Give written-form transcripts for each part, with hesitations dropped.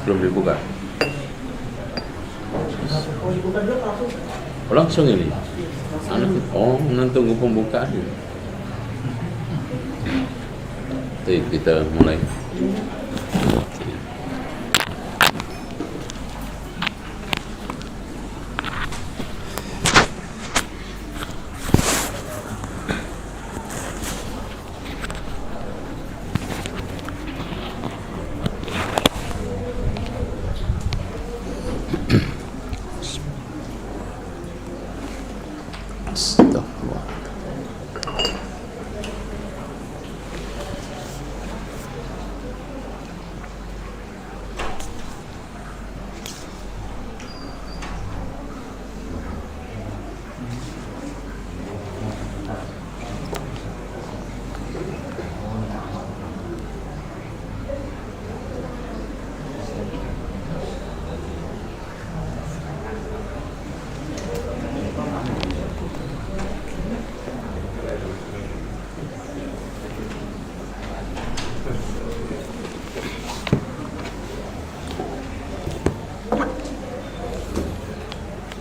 Belum dibuka. Oh, dibuka dulu langsung. Oh, langsung ini. Oh, nanti tunggu pembukaan. Jadi kita mulai.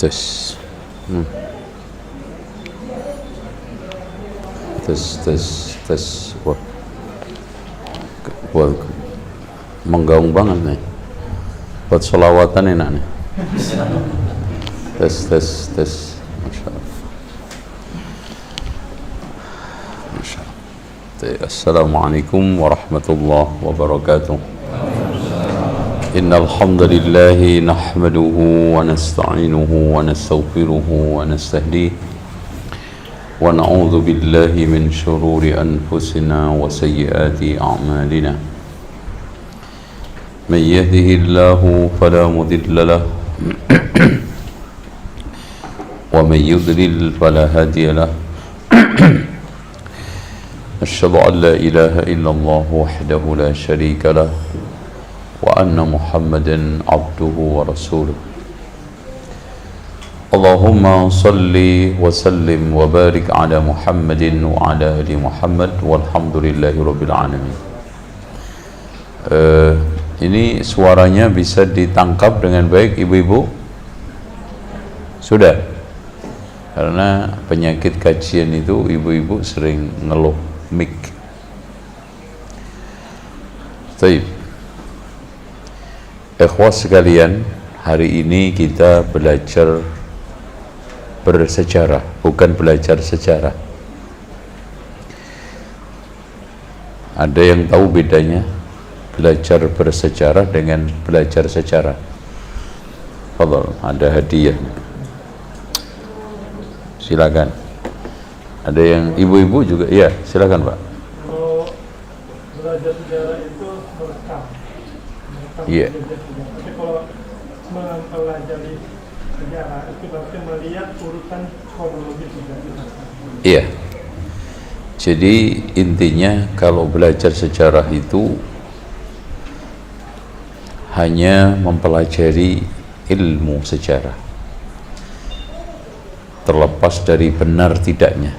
Tes. Tes. Wah, menggaung banget nih. Buat sholawatan enak nih. Tes. Masya Allah. Assalamualaikum warahmatullahi wabarakatuh. Innal hamdalillah nahmaduhu wa nasta'inuhu wa nastaghfiruhu wa nastahdihi wa na'udzu billahi min shururi anfusina wa sayyiati a'malina. Man yahdihillahu fala mudilla lahu wa man yudlil fala hadiya lahu. Asyhadu an la ilaha illallah wahdahu la syarika lahu wa anna Muhammadan abduhu wa rasuluh. Allahumma salli wa sallim wa barik ala Muhammadin wa ala ali Muhammad walhamdulillahi rabbil alamin. Ini suaranya bisa ditangkap dengan baik ibu-ibu? Sudah? Karena penyakit kajian itu ibu-ibu sering ngeluh mic. Baik. Ikhwas sekalian, hari ini kita belajar bersejarah, bukan belajar sejarah. Ada yang tahu bedanya belajar bersejarah dengan belajar sejarah? Fadhal, ada hadiah. Silakan. Ada yang ibu-ibu juga? Iya, silakan Pak. Kalau belajar sejarah itu merekam. Iya. Tapi kalau mempelajari sejarah itu berarti melihat urutan kronologis juga. Iya. Jadi intinya kalau belajar sejarah itu hanya mempelajari ilmu sejarah, terlepas dari benar tidaknya.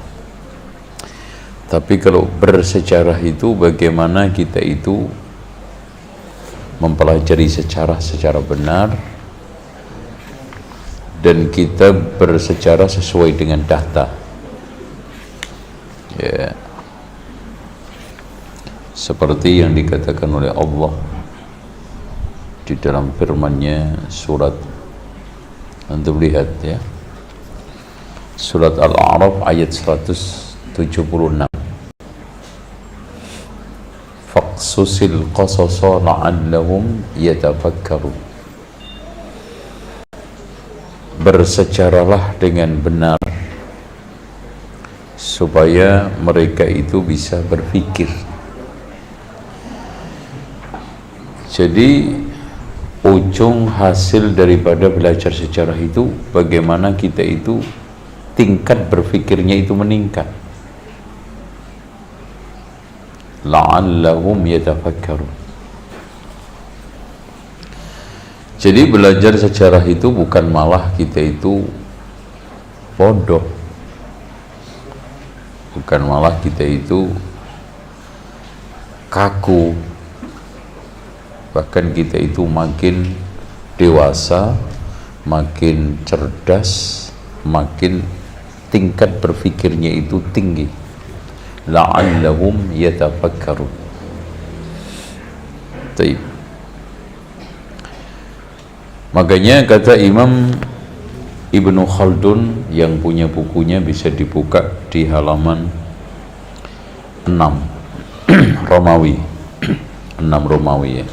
Tapi kalau bersejarah itu bagaimana kita itu mempelajari sejarah secara benar dan kita bersejarah sesuai dengan data. Ya. Seperti yang dikatakan oleh Allah di dalam firman-Nya surat, antum lihat ya. Surat Al-A'raf ayat 176. Faqsusil qasasa la'allahum yatafakkarun. Bersejarahlah dengan benar supaya mereka itu bisa berpikir. Jadi ujung hasil daripada belajar sejarah itu bagaimana kita itu tingkat berpikirnya itu meningkat. La'allahum yatafakkarun. Jadi belajar sejarah itu bukan malah kita itu bodoh, bukan malah kita itu kaku, bahkan kita itu makin dewasa, makin cerdas, makin tingkat berfikirnya itu tinggi. La'allahum yatafakkarun. Baik. Makanya kata Imam Ibnu Khaldun yang punya bukunya bisa dibuka di halaman 6 Romawi 6 Romawi ya.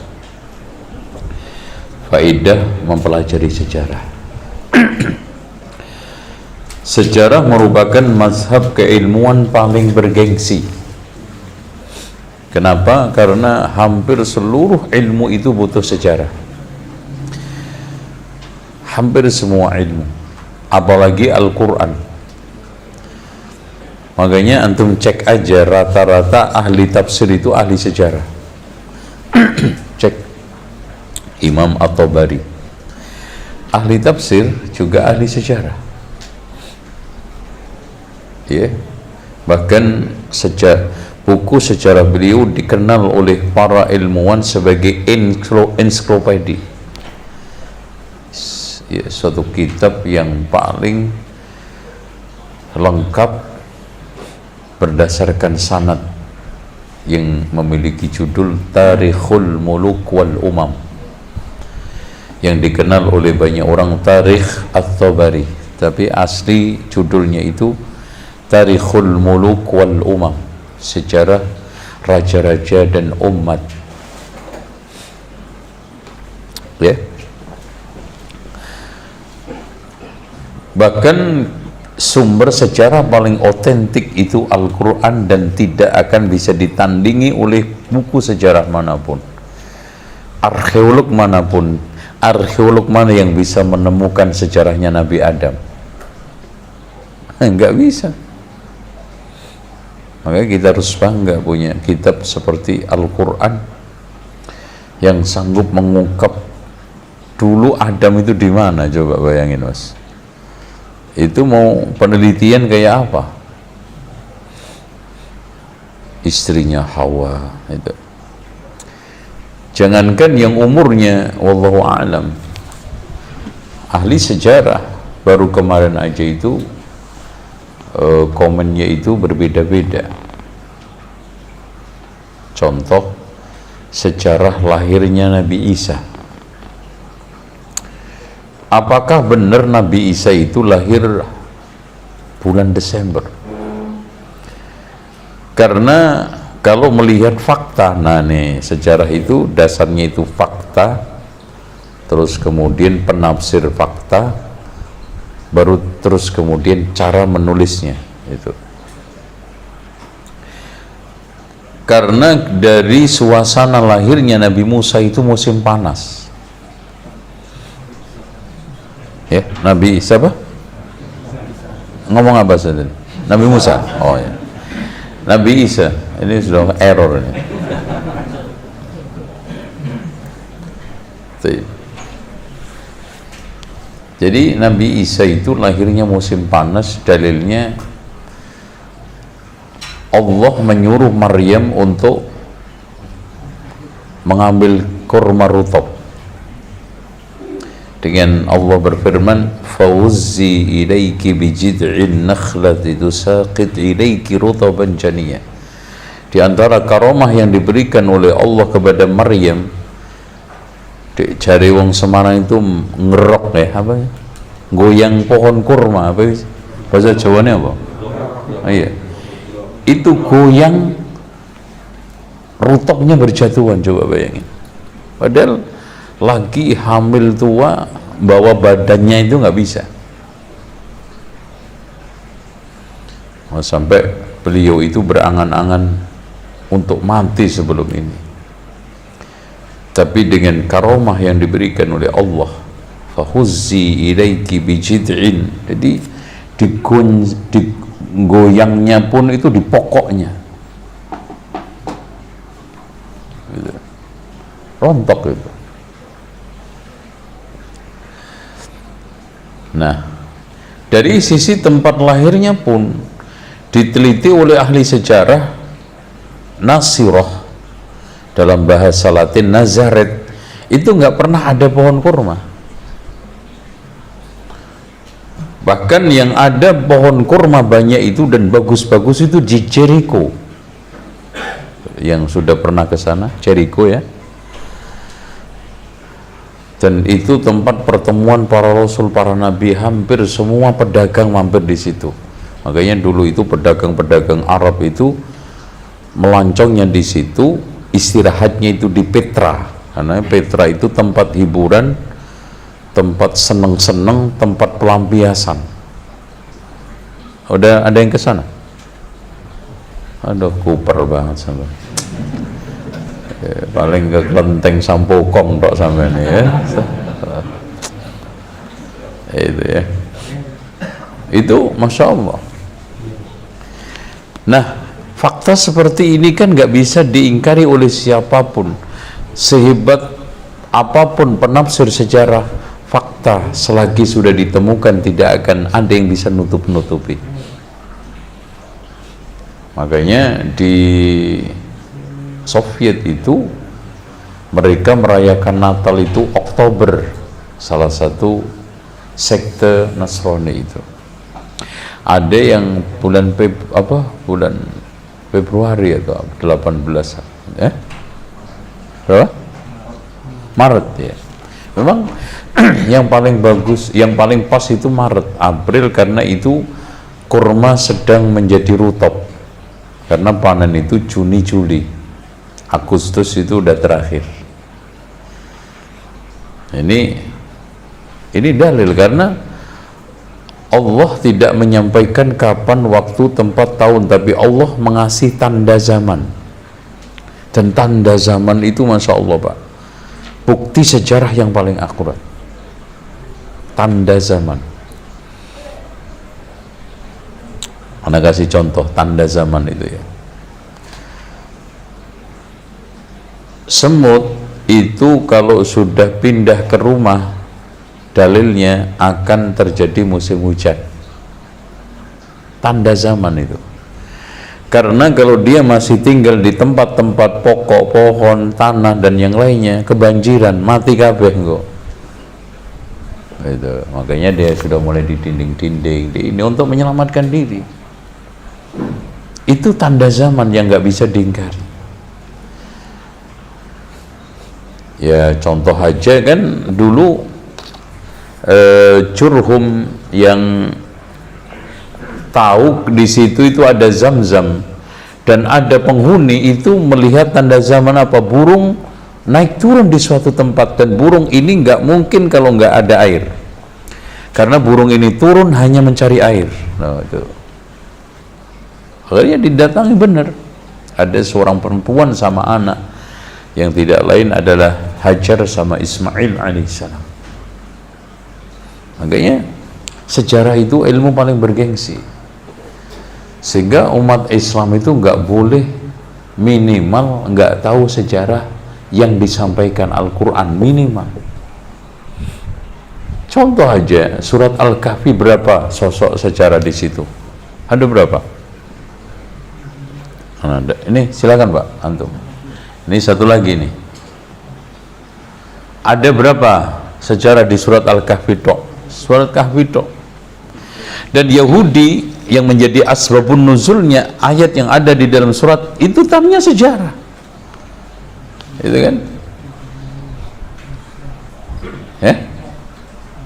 Faedah mempelajari sejarah. Sejarah merupakan mazhab keilmuan paling bergengsi. Kenapa? Karena hampir seluruh ilmu itu butuh sejarah. Hampir semua ilmu, apalagi Al-Quran. Makanya antum cek aja rata-rata ahli tafsir itu ahli sejarah. Cek Imam At-Tabari, ahli tafsir juga ahli sejarah. Ya, bahkan buku sejarah beliau dikenal oleh para ilmuwan sebagai ensiklopedia. Ya, suatu kitab yang paling lengkap berdasarkan sanad yang memiliki judul Tarikhul Muluk wal Umam, yang dikenal oleh banyak orang Tarikh At-Tabari, tapi asli judulnya itu Tarikhul Muluk wal Umam, sejarah raja-raja dan umat. Ya, bahkan sumber sejarah paling otentik itu Al-Quran, dan tidak akan bisa ditandingi oleh buku sejarah manapun. Arkeolog manapun, arkeolog mana yang bisa menemukan sejarahnya Nabi Adam? Enggak bisa. Makanya kita harus bangga punya kitab seperti Al-Quran yang sanggup mengungkap dulu Adam itu di mana. Coba bayangin mas, itu mau penelitian kayak apa? Istrinya Hawa itu. Jangankan yang umurnya wallahu a'lam, ahli sejarah baru kemarin aja itu komennya itu berbeda-beda. Contoh sejarah lahirnya Nabi Isa. Apakah benar Nabi Isa itu lahir bulan Desember? Karena kalau melihat fakta, nah nih sejarah itu dasarnya itu fakta, terus kemudian penafsir fakta, baru terus kemudian cara menulisnya itu. Karena dari suasana lahirnya Nabi Musa itu musim panas. Ya, Nabi siapa? Ngomong apa tadi? Nabi Musa. Oh ya. Nabi Isa. Ini sudah error ini. Jadi Nabi Isa itu lahirnya musim panas. Dalilnya Allah menyuruh Maryam untuk mengambil kurma rutab, dengan Allah berfirman, "Fawuzzi ilaiki bijid'in nakhlati tusaqit ilaiki rutaban janiyya." Di antara karomah yang diberikan oleh Allah kepada Maryam, cari wong Semarang itu ngerok ya, apa ya? Goyang pohon kurma, apa ya? Bahasa Jawanya apa? Iya. Itu goyang, rutopnya berjatuhan, coba bayangin. Padahal lagi hamil tua, bawa badannya itu nggak bisa. Sampai beliau itu berangan-angan untuk mati sebelum ini. Tapi dengan karomah yang diberikan oleh Allah, fahuzzi ilaiki bijid'in, jadi digoyangnya pun itu di pokoknya, gitu. Rontok itu. Nah, dari sisi tempat lahirnya pun diteliti oleh ahli sejarah, Nasirah dalam bahasa Latin Nazaret itu nggak pernah ada pohon kurma. Bahkan yang ada pohon kurma banyak itu dan bagus-bagus itu di Jericho. Yang sudah pernah ke sana, Jericho ya. Dan itu tempat pertemuan para rasul, para nabi, hampir semua pedagang mampir di situ. Makanya dulu itu pedagang-pedagang Arab itu melancongnya di situ, istirahatnya itu di Petra. Karena Petra itu tempat hiburan, tempat seneng-seneng, tempat pelampiasan. Udah ada yang ke sana? Aduh, kuper banget sampai. Paling ke Kelenteng Sampokong tok sampai ini ya. Itu ya. Itu Masya Allah. Nah, fakta seperti ini kan nggak bisa diingkari oleh siapapun. Sehebat apapun penafsir sejarah, fakta selagi sudah ditemukan tidak akan ada yang bisa nutup-nutupi. Makanya di Soviet itu mereka merayakan Natal itu Oktober, salah satu sekte Nasrani itu. Ada yang bulan Februari atau 18 berapa? Maret ya. Memang yang paling bagus, yang paling pas itu Maret, April, karena itu kurma sedang menjadi rutop. Karena panen itu Juni, Juli. Agustus itu udah terakhir. Ini dalil karena Allah tidak menyampaikan kapan, waktu, tempat, tahun, tapi Allah mengasih tanda zaman. Dan tanda zaman itu Masya Allah Pak, bukti sejarah yang paling akurat. Tanda zaman. Anda kasih contoh tanda zaman itu ya. Semut itu kalau sudah pindah ke rumah, dalilnya akan terjadi musim hujan. Tanda zaman itu. Karena kalau dia masih tinggal di tempat-tempat pokok, pohon, tanah dan yang lainnya, kebanjiran, mati kabeh kok. Itu. Makanya dia sudah mulai di dinding-dinding ini untuk menyelamatkan diri. Itu tanda zaman yang nggak bisa diingkari. Ya contoh aja kan dulu Jurhum yang tahu di situ itu ada Zam-Zam dan ada penghuni itu melihat tanda zaman apa, burung naik turun di suatu tempat, dan burung ini nggak mungkin kalau nggak ada air, karena burung ini turun hanya mencari air. Nah, itu akhirnya didatangi benar, ada seorang perempuan sama anak yang tidak lain adalah Hajar sama Ismail alaihissalam. Makanya sejarah itu ilmu paling bergengsi, sehingga umat Islam itu nggak boleh minimal nggak tahu sejarah yang disampaikan Al-Quran, minimal. Contoh aja surat Al-Kahfi, berapa sosok sejarah di situ? Ada berapa? Ini silakan Pak antum. Ini satu lagi nih. Ada berapa sejarah di surat Al-Kahfi tok? Surat Kahfi tok. Dan Yahudi yang menjadi asbabun nuzulnya ayat yang ada di dalam surat itu tanya sejarah. Itu kan?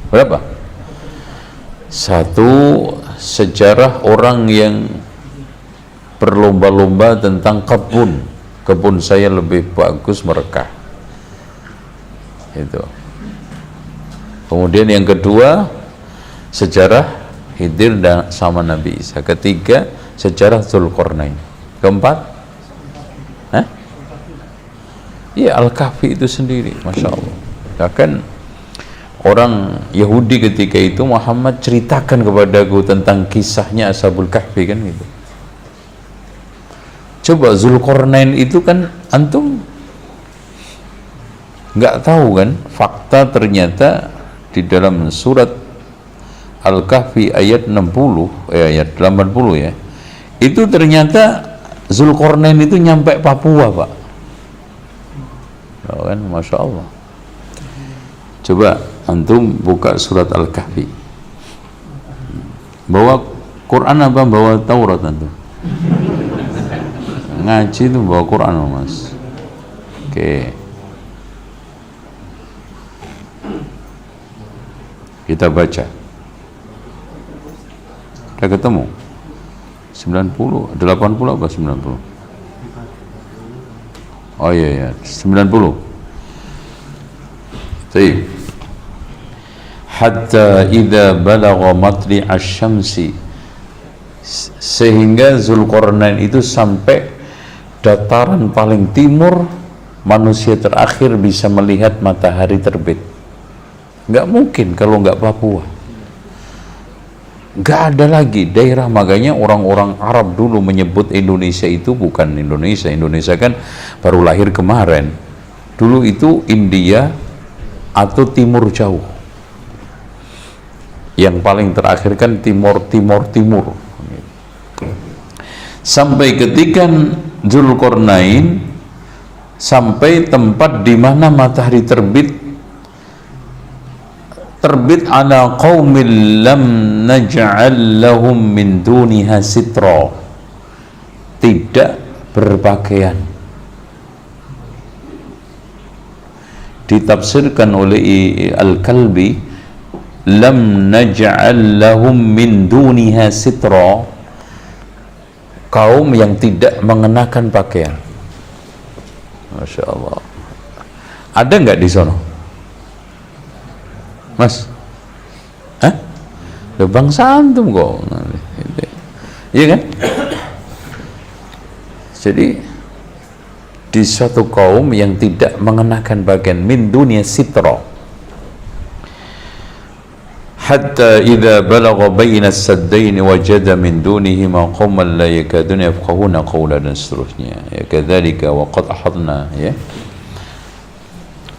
Berapa? Satu, sejarah orang yang berlomba-lomba tentang kebun saya lebih bagus merekah. Itu. Kemudian yang kedua, sejarah Khidir dan sama Nabi Isa. Ketiga, sejarah Dzulqarnain. Keempat, iya Al-Kahfi itu sendiri, Masya Allah. Bahkan orang Yahudi ketika itu, Muhammad ceritakan kepadaku tentang kisahnya Ashabul Kahfi kan gitu. Coba Dzulqarnain itu kan antum nggak tahu kan, fakta ternyata di dalam surat Al-Kahfi ayat 60 ayat 80 ya, itu ternyata Dzulqarnain itu nyampe Papua Pak. Oh kan, Masya Allah. Coba antum buka surat Al-Kahfi. Bawa Quran apa bawa Taurat antum? Ngaji itu bawa Quran, Mas. Oke. Kita baca. Udah ketemu? 90, 80 apa 90? Oh iya, 90. Baik. Hatta idza balagha matli'asy syamsi, sehingga Zulkarnain itu sampai dataran paling timur manusia terakhir bisa melihat matahari terbit. Nggak mungkin kalau nggak Papua. Nggak ada lagi daerah, makanya orang-orang Arab dulu menyebut Indonesia itu bukan Indonesia. Indonesia kan baru lahir kemarin. Dulu itu India atau Timur Jauh. Yang paling terakhir kan Timur. Sampai ketika Zulkarnain sampai tempat di mana matahari terbit ala qaumin lam naj'al lahum min duniha sitra, tidak berpakaian. Ditafsirkan oleh Al-Kalbi, lam naj'al lahum min duniha sitra, kaum yang tidak mengenakan pakaian. Masya Allah. Ada nggak di sono, Mas? Hah? Bangsa antum kok. Iya kan? Jadi di suatu kaum yang tidak mengenakan pakaian, min dunia sitra, hatta idza balagha baina as-saddain wajada min dunihima qauman la yakaduna yafqahuna qawlan, dan seterusnya. Ya kadzalika wa qad ahadna, ya.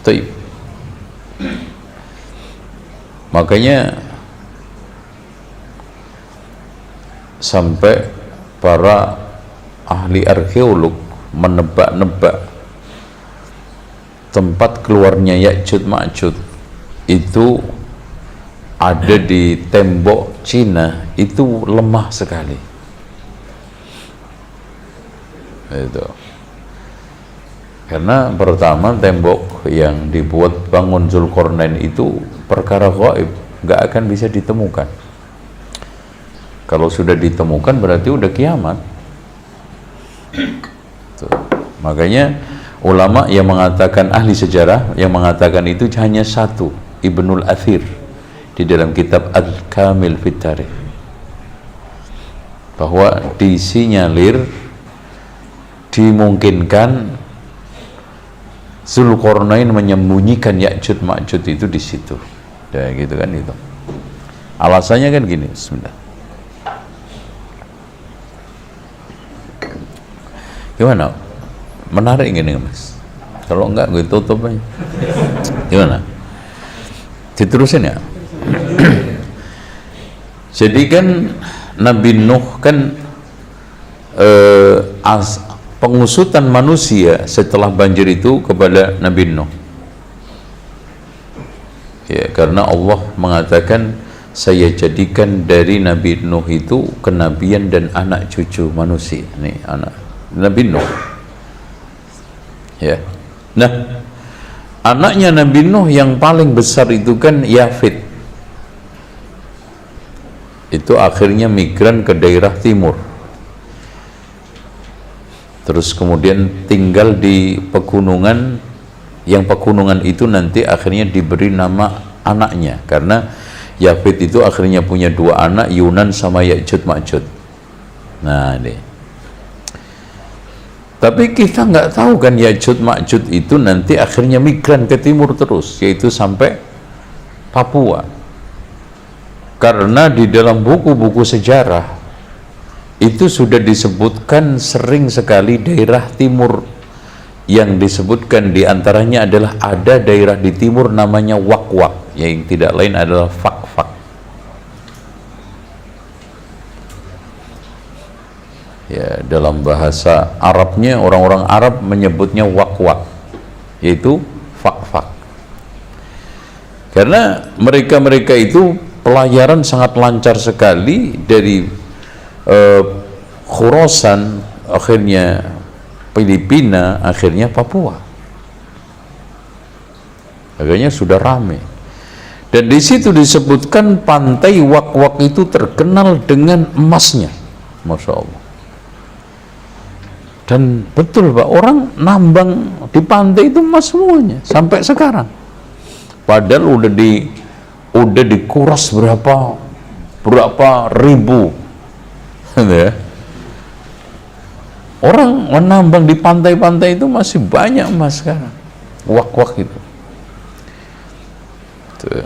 Baik. Makanya sampai para ahli arkeolog menebak-nebak tempat keluarnya Ya'juj Ma'juj itu ada di tembok Cina, itu lemah sekali. Itu karena pertama tembok yang dibuat bangun Zulkarnain itu perkara gaib, nggak akan bisa ditemukan. Kalau sudah ditemukan berarti udah kiamat. Tuh. Makanya ulama yang mengatakan, ahli sejarah yang mengatakan itu hanya satu, Ibnul Athir di dalam kitab Al-Kamil fit Tarikh, bahwa disinyalir dimungkinkan Zulkarnain menyembunyikan Ya'juj Ma'juj itu di situ. Ya gitu kan itu. Alasannya kan gini, bismillah. Gimana? Menarik gini, Mas? Kalau enggak gue tutup aja. Gimana? Diterusin ya? Jadi kan Nabi Nuh kan pengusutan manusia setelah banjir itu kepada Nabi Nuh, ya, karena Allah mengatakan saya jadikan dari Nabi Nuh itu kenabian dan anak cucu manusia. Nih anak Nabi Nuh, ya. Nah, anaknya Nabi Nuh yang paling besar itu kan Yafid, itu akhirnya migran ke daerah timur, terus kemudian tinggal di pegunungan, yang pegunungan itu nanti akhirnya diberi nama anaknya, karena Yafid itu akhirnya punya dua anak, Yunan sama Ya'juj Ma'juj. Nah ini, tapi kita nggak tahu kan Ya'juj Ma'juj itu nanti akhirnya migran ke timur terus, yaitu sampai Papua, karena di dalam buku-buku sejarah itu sudah disebutkan sering sekali daerah timur yang disebutkan, diantaranya adalah ada daerah di timur namanya Wak-Wak, yang tidak lain adalah Fak-Fak. Ya, dalam bahasa Arabnya, orang-orang Arab menyebutnya Wak-Wak, yaitu Fak-Fak. Karena mereka-mereka itu pelayaran sangat lancar sekali dari Khurasan, akhirnya Filipina, akhirnya Papua. Akhirnya sudah ramai. Dan di situ disebutkan pantai Wak-Wak itu terkenal dengan emasnya, Masya Allah. Dan betul Pak, orang nambang di pantai itu emas semuanya sampai sekarang. Padahal udah dikuras berapa ribu, ya. Orang menambang di pantai-pantai itu masih banyak emas sekarang. Wak-Wak itu. Tuh.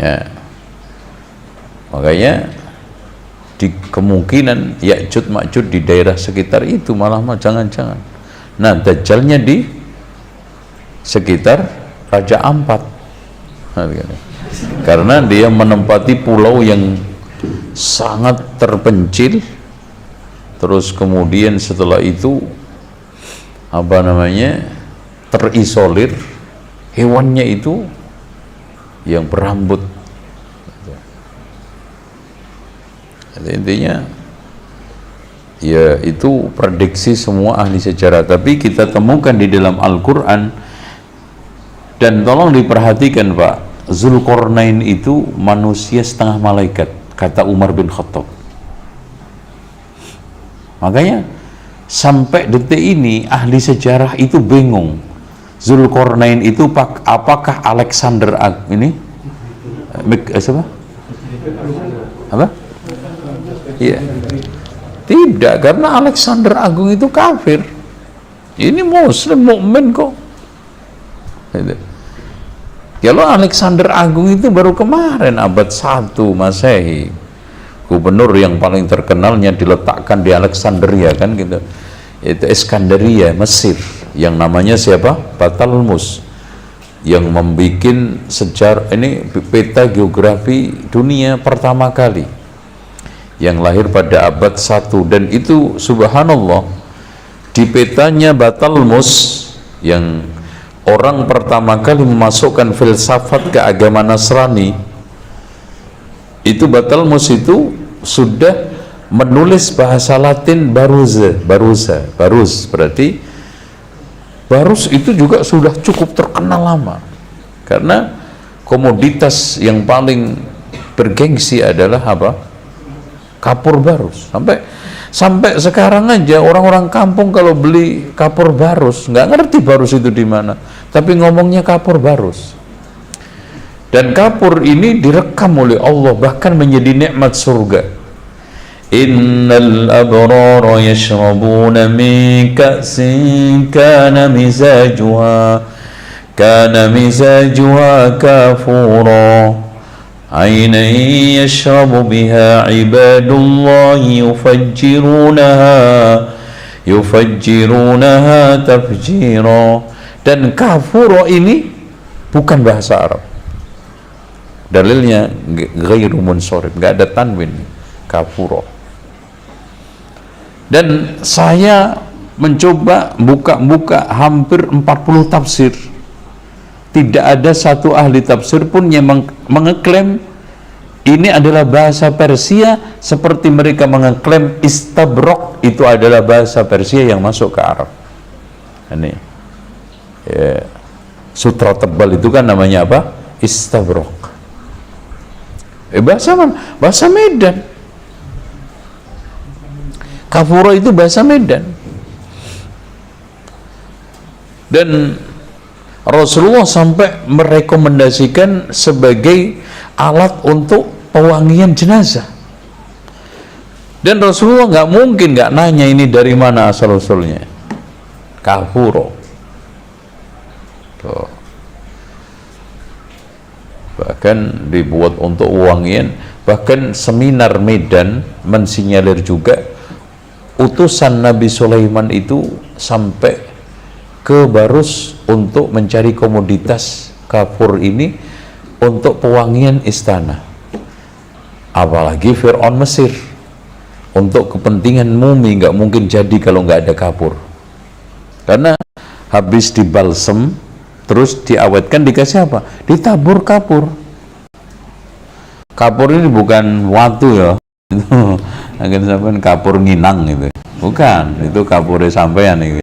Ya. Makanya di kemungkinan Ya'juj Ma'juj di daerah sekitar itu malah jangan-jangan. Nah, Dajjalnya di sekitar Raja Ampat. Karena dia menempati pulau yang sangat terpencil. Terus kemudian setelah itu terisolir, hewannya itu yang berambut. Jadi intinya ya itu prediksi semua ahli sejarah, tapi kita temukan di dalam Al-Quran. Dan tolong diperhatikan Pak, Zulkarnain itu manusia setengah malaikat, kata Umar bin Khattab. Makanya sampai detik ini ahli sejarah itu bingung, Zulkarnain itu apakah Alexander ini apa? Iya. Tidak, karena Alexander Agung itu kafir. Ini Muslim, mukmin kok. Kalau Alexander Agung itu baru kemarin abad 1 Masehi. Gubernur yang paling terkenalnya diletakkan di Alexandria kan gitu. Itu Iskandaria, Mesir. Yang namanya siapa? Batalmus. Yang membuat sejarah ini peta geografi dunia pertama kali. Yang lahir pada abad 1, dan itu subhanallah di petanya Batalmus yang orang pertama kali memasukkan filsafat ke agama Nasrani, itu Batalmus itu sudah menulis bahasa Latin Baruz, berarti Baruz itu juga sudah cukup terkenal lama, karena komoditas yang paling bergengsi adalah apa? Kapur barus. Sampai sekarang aja orang-orang kampung kalau beli kapur barus nggak ngerti barus itu di mana, tapi ngomongnya kapur barus. Dan kapur ini direkam oleh Allah, bahkan menjadi nikmat surga. Innal abrara yashrabuna min ka'sin kana mizajuha kafura عينا يشرب بها عباد الله يفجرونها تفجيرا. Dan kafuro ini bukan bahasa Arab, dalilnya ghairu munsharif, nggak ada tanwin, kafuro. Dan saya mencoba buka hampir 40 tafsir, tidak ada satu ahli tafsir pun yang mengeklaim ini adalah bahasa Persia, seperti mereka mengeklaim istabrok itu adalah bahasa Persia yang masuk ke Arab. Ini ya, sutra tebal itu kan namanya apa? Istabrok. Bahasa mana? Bahasa Medan. Kafuro itu bahasa Medan. Dan Rasulullah sampai merekomendasikan sebagai alat untuk pewangian jenazah. Dan Rasulullah nggak mungkin nggak nanya ini dari mana asal-usulnya. Kafuro. Tuh. Bahkan dibuat untuk wangian. Bahkan seminar Medan mensinyalir juga utusan Nabi Sulaiman itu sampai ke Barus untuk mencari komoditas kafur ini untuk pewangian istana. Apalagi Fir'aun Mesir, untuk kepentingan mumi nggak mungkin jadi kalau nggak ada kafur, karena habis dibalsem terus diawetkan, dikasih apa? Ditabur kapur. Kapur ini bukan watu ya, itu akan sampean kapur nginang gitu, bukan, itu kapurnya sampean itu.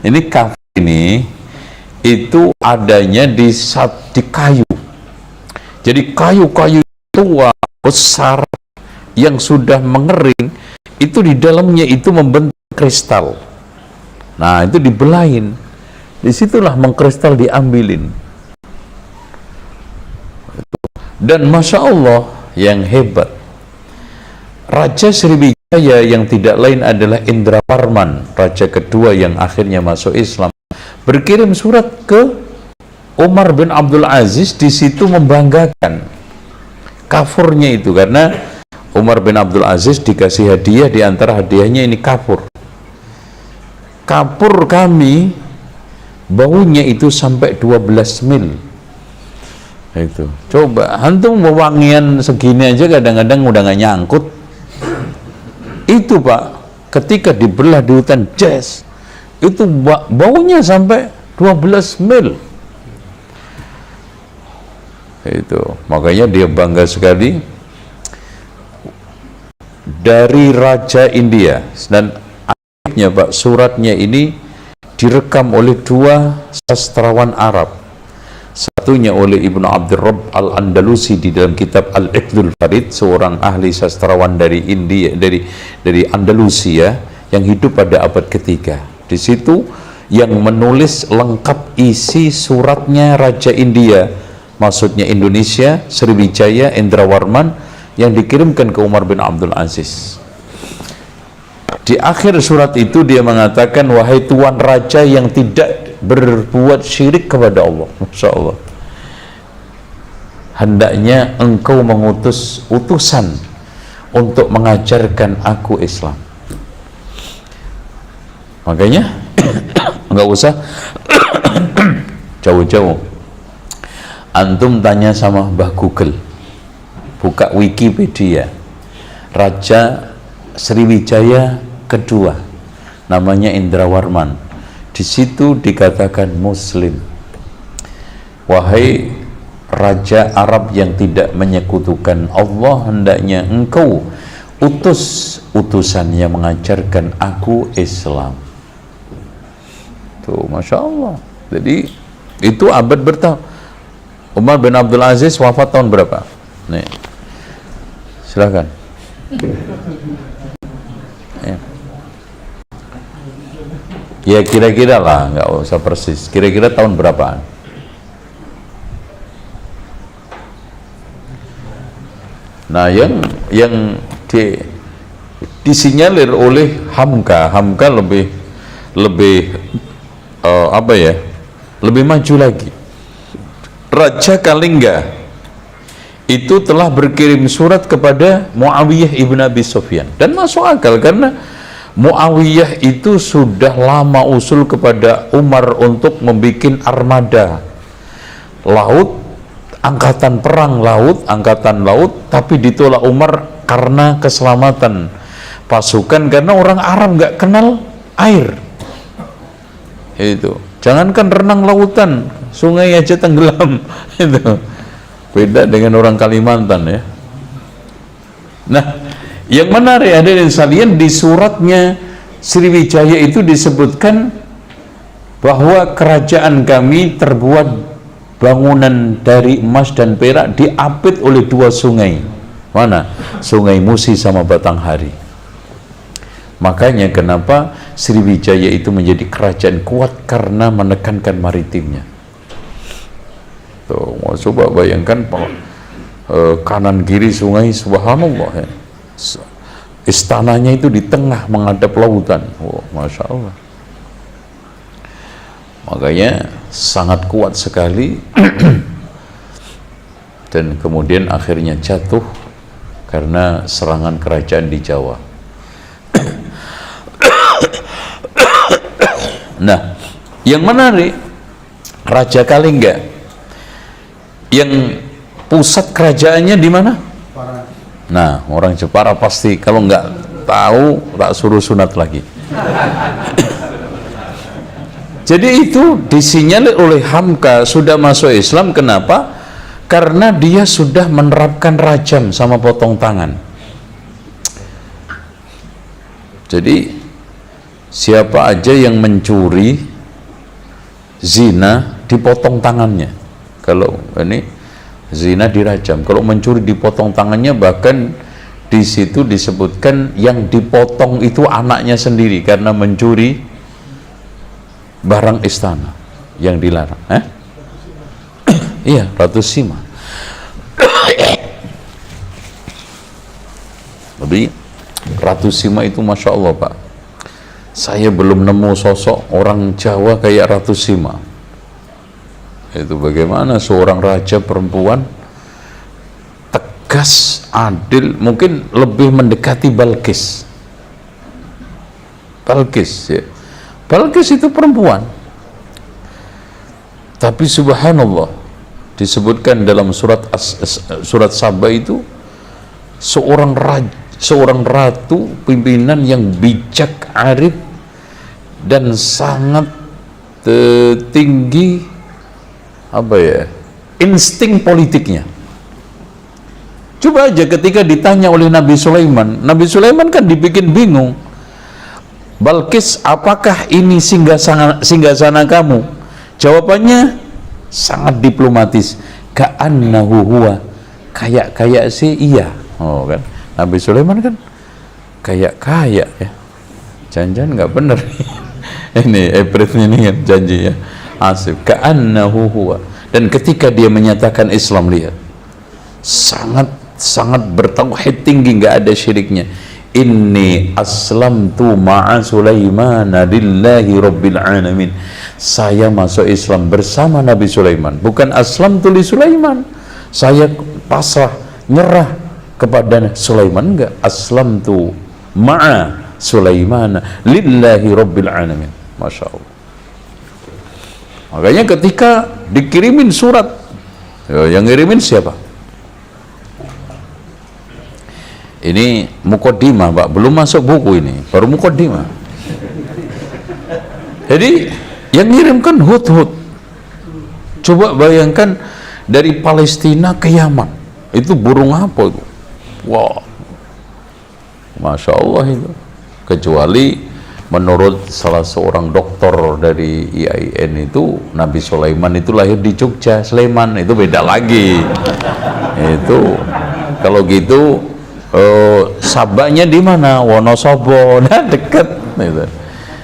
Ini kapur ini itu adanya di kayu. Jadi kayu-kayu tua besar yang sudah mengering itu di dalamnya itu membentuk kristal. Nah, itu dibelain. Disitulah mengkristal diambilin. Dan Masya Allah yang hebat, Raja Sriwijaya yang tidak lain adalah Indrawarman, raja kedua yang akhirnya masuk Islam, berkirim surat ke Umar bin Abdul Aziz, di situ membanggakan kafurnya itu, karena Umar bin Abdul Aziz dikasih hadiah, di antara hadiahnya ini kapur. Kapur kami baunya itu sampai 12 mil. Itu coba hantum wangian segini aja kadang-kadang udah nggak nyangkut. Itu Pak, ketika dibelah di hutan Jas itu baunya sampai 12 mil. Itu makanya dia bangga sekali dari Raja India. Dan akhirnya Pak, suratnya ini direkam oleh dua sastrawan Arab, satunya oleh Ibnu Abdul Rabb Al-Andalusi di dalam kitab Al-Iqdul Farid, seorang ahli sastrawan dari India, dari Andalusia yang hidup pada abad ketiga. Di situ yang menulis lengkap isi suratnya Raja India, maksudnya Indonesia, Sriwijaya, Indrawarman, yang dikirimkan ke Umar bin Abdul Aziz. Di akhir surat itu dia mengatakan, wahai tuan raja yang tidak berbuat syirik kepada Allah, Masya Allah, hendaknya engkau mengutus utusan untuk mengajarkan aku Islam. Makanya nggak usah jauh-jauh, antum tanya sama Mbah Google, buka Wikipedia, Raja Sriwijaya kedua namanya Indrawarman. Di situ dikatakan Muslim, wahai raja Arab yang tidak menyekutukan Allah, hendaknya engkau utus utusan yang mengajarkan aku Islam. Tuh, Masya Allah. Jadi itu abad bertahun. Umar bin Abdul Aziz wafat tahun berapa? Nih, silakan. Ya kira-kira lah, nggak usah persis, kira-kira tahun berapaan? Nah, yang disinyalir oleh Hamka lebih apa ya, lebih maju lagi. Raja Kalingga itu telah berkirim surat kepada Muawiyah ibn Abi Sufyan, dan masuk akal karena Muawiyah itu sudah lama usul kepada Umar untuk membuat armada laut, angkatan perang laut, angkatan laut, tapi ditolak Umar karena keselamatan pasukan, karena orang Arab nggak kenal air. Itu jangankan renang lautan, sungai aja tenggelam. Itu beda dengan orang Kalimantan ya. Nah, yang menarik hadirin sekalian, di suratnya Sriwijaya itu disebutkan bahwa kerajaan kami terbuat bangunan dari emas dan perak, diapit oleh dua sungai. Mana? Sungai Musi sama Batanghari. Makanya kenapa Sriwijaya itu menjadi kerajaan kuat, karena menekankan maritimnya. Tuh, mau coba bayangkan kanan kiri sungai, subhanallah ya. Istananya itu di tengah menghadap lautan. Oh, Masya Allah. Makanya sangat kuat sekali. Dan kemudian akhirnya jatuh karena serangan kerajaan di Jawa. Nah, yang menarik, Raja Kalingga yang pusat kerajaannya di mana? Nah, orang Jepara pasti kalau nggak tahu tak suruh sunat lagi. Jadi itu disinyalir oleh Hamka sudah masuk Islam. Kenapa? Karena dia sudah menerapkan rajam sama potong tangan. Jadi siapa aja yang mencuri zina dipotong tangannya. Kalau ini zina dirajam, kalau mencuri dipotong tangannya. Bahkan di situ disebutkan yang dipotong itu anaknya sendiri karena mencuri barang istana yang dilarang. Iya, Ratu Sima. Tapi Ratu Sima itu Masya Allah Pak, saya belum nemu sosok orang Jawa kayak Ratu Sima. Itu bagaimana seorang raja perempuan tegas, adil, mungkin lebih mendekati Balkis. Ya. Balkis itu perempuan, tapi subhanallah disebutkan dalam surat Saba itu seorang ratu pimpinan yang bijak, arif, dan sangat tinggi insting politiknya. Coba aja ketika ditanya oleh Nabi Sulaiman kan dibikin bingung. Balkis, apakah ini singgasana kamu? Jawabannya sangat diplomatis. Ka'annahu huwa, kayak sih iya. Oh kan, Nabi Sulaiman kan kayak ya. Jangan-jangan nggak bener. Ini Ebritnya ini kan janji ya. Asif. Ka'annahu huwa. Dan ketika dia menyatakan Islam, lihat, sangat bertauhid tinggi, nggak ada syiriknya. Inni aslamtu ma'a Sulaimana lillahi rabbil alamin. Saya masuk Islam bersama Nabi Sulaiman. Bukan aslamtu li Sulaiman, saya pasrah, nyerah kepada Sulaiman. Enggak, aslamtu ma'a Sulaimana lillahi rabbil alamin. Masya Allah. Makanya ketika dikirimin surat, yang ngirimin siapa? Ini mukaddimah Pak, belum masuk buku ini, baru mukaddimah. Jadi yang ngirimkan Hudhud. Coba bayangkan dari Palestina ke Yaman, itu burung apa itu? Wah, Masya Allah itu. Kecuali menurut salah seorang dokter dari IAIN itu, Nabi Sulaiman itu lahir di Jogja, Sleman, itu beda lagi. Itu kalau gitu Sabanya di mana? Wonosobo. Nah, dekat gitu.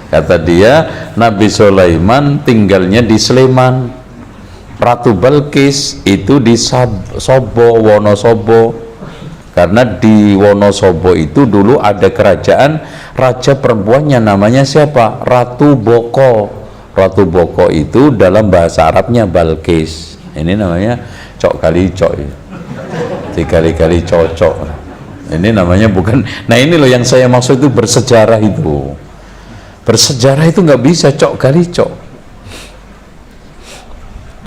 Kata dia, Nabi Sulaiman tinggalnya di Sleman, Ratu Balkis itu di Wonosobo. Karena di Wonosobo itu dulu ada kerajaan, raja perempuannya namanya siapa? Ratu Boko. Ratu Boko itu dalam bahasa Arabnya Balkis. Ini namanya cok kali cok, dikali-kali cocok. Ini namanya bukan. Nah ini loh yang saya maksud itu bersejarah itu. Bersejarah itu nggak bisa cok kali cok.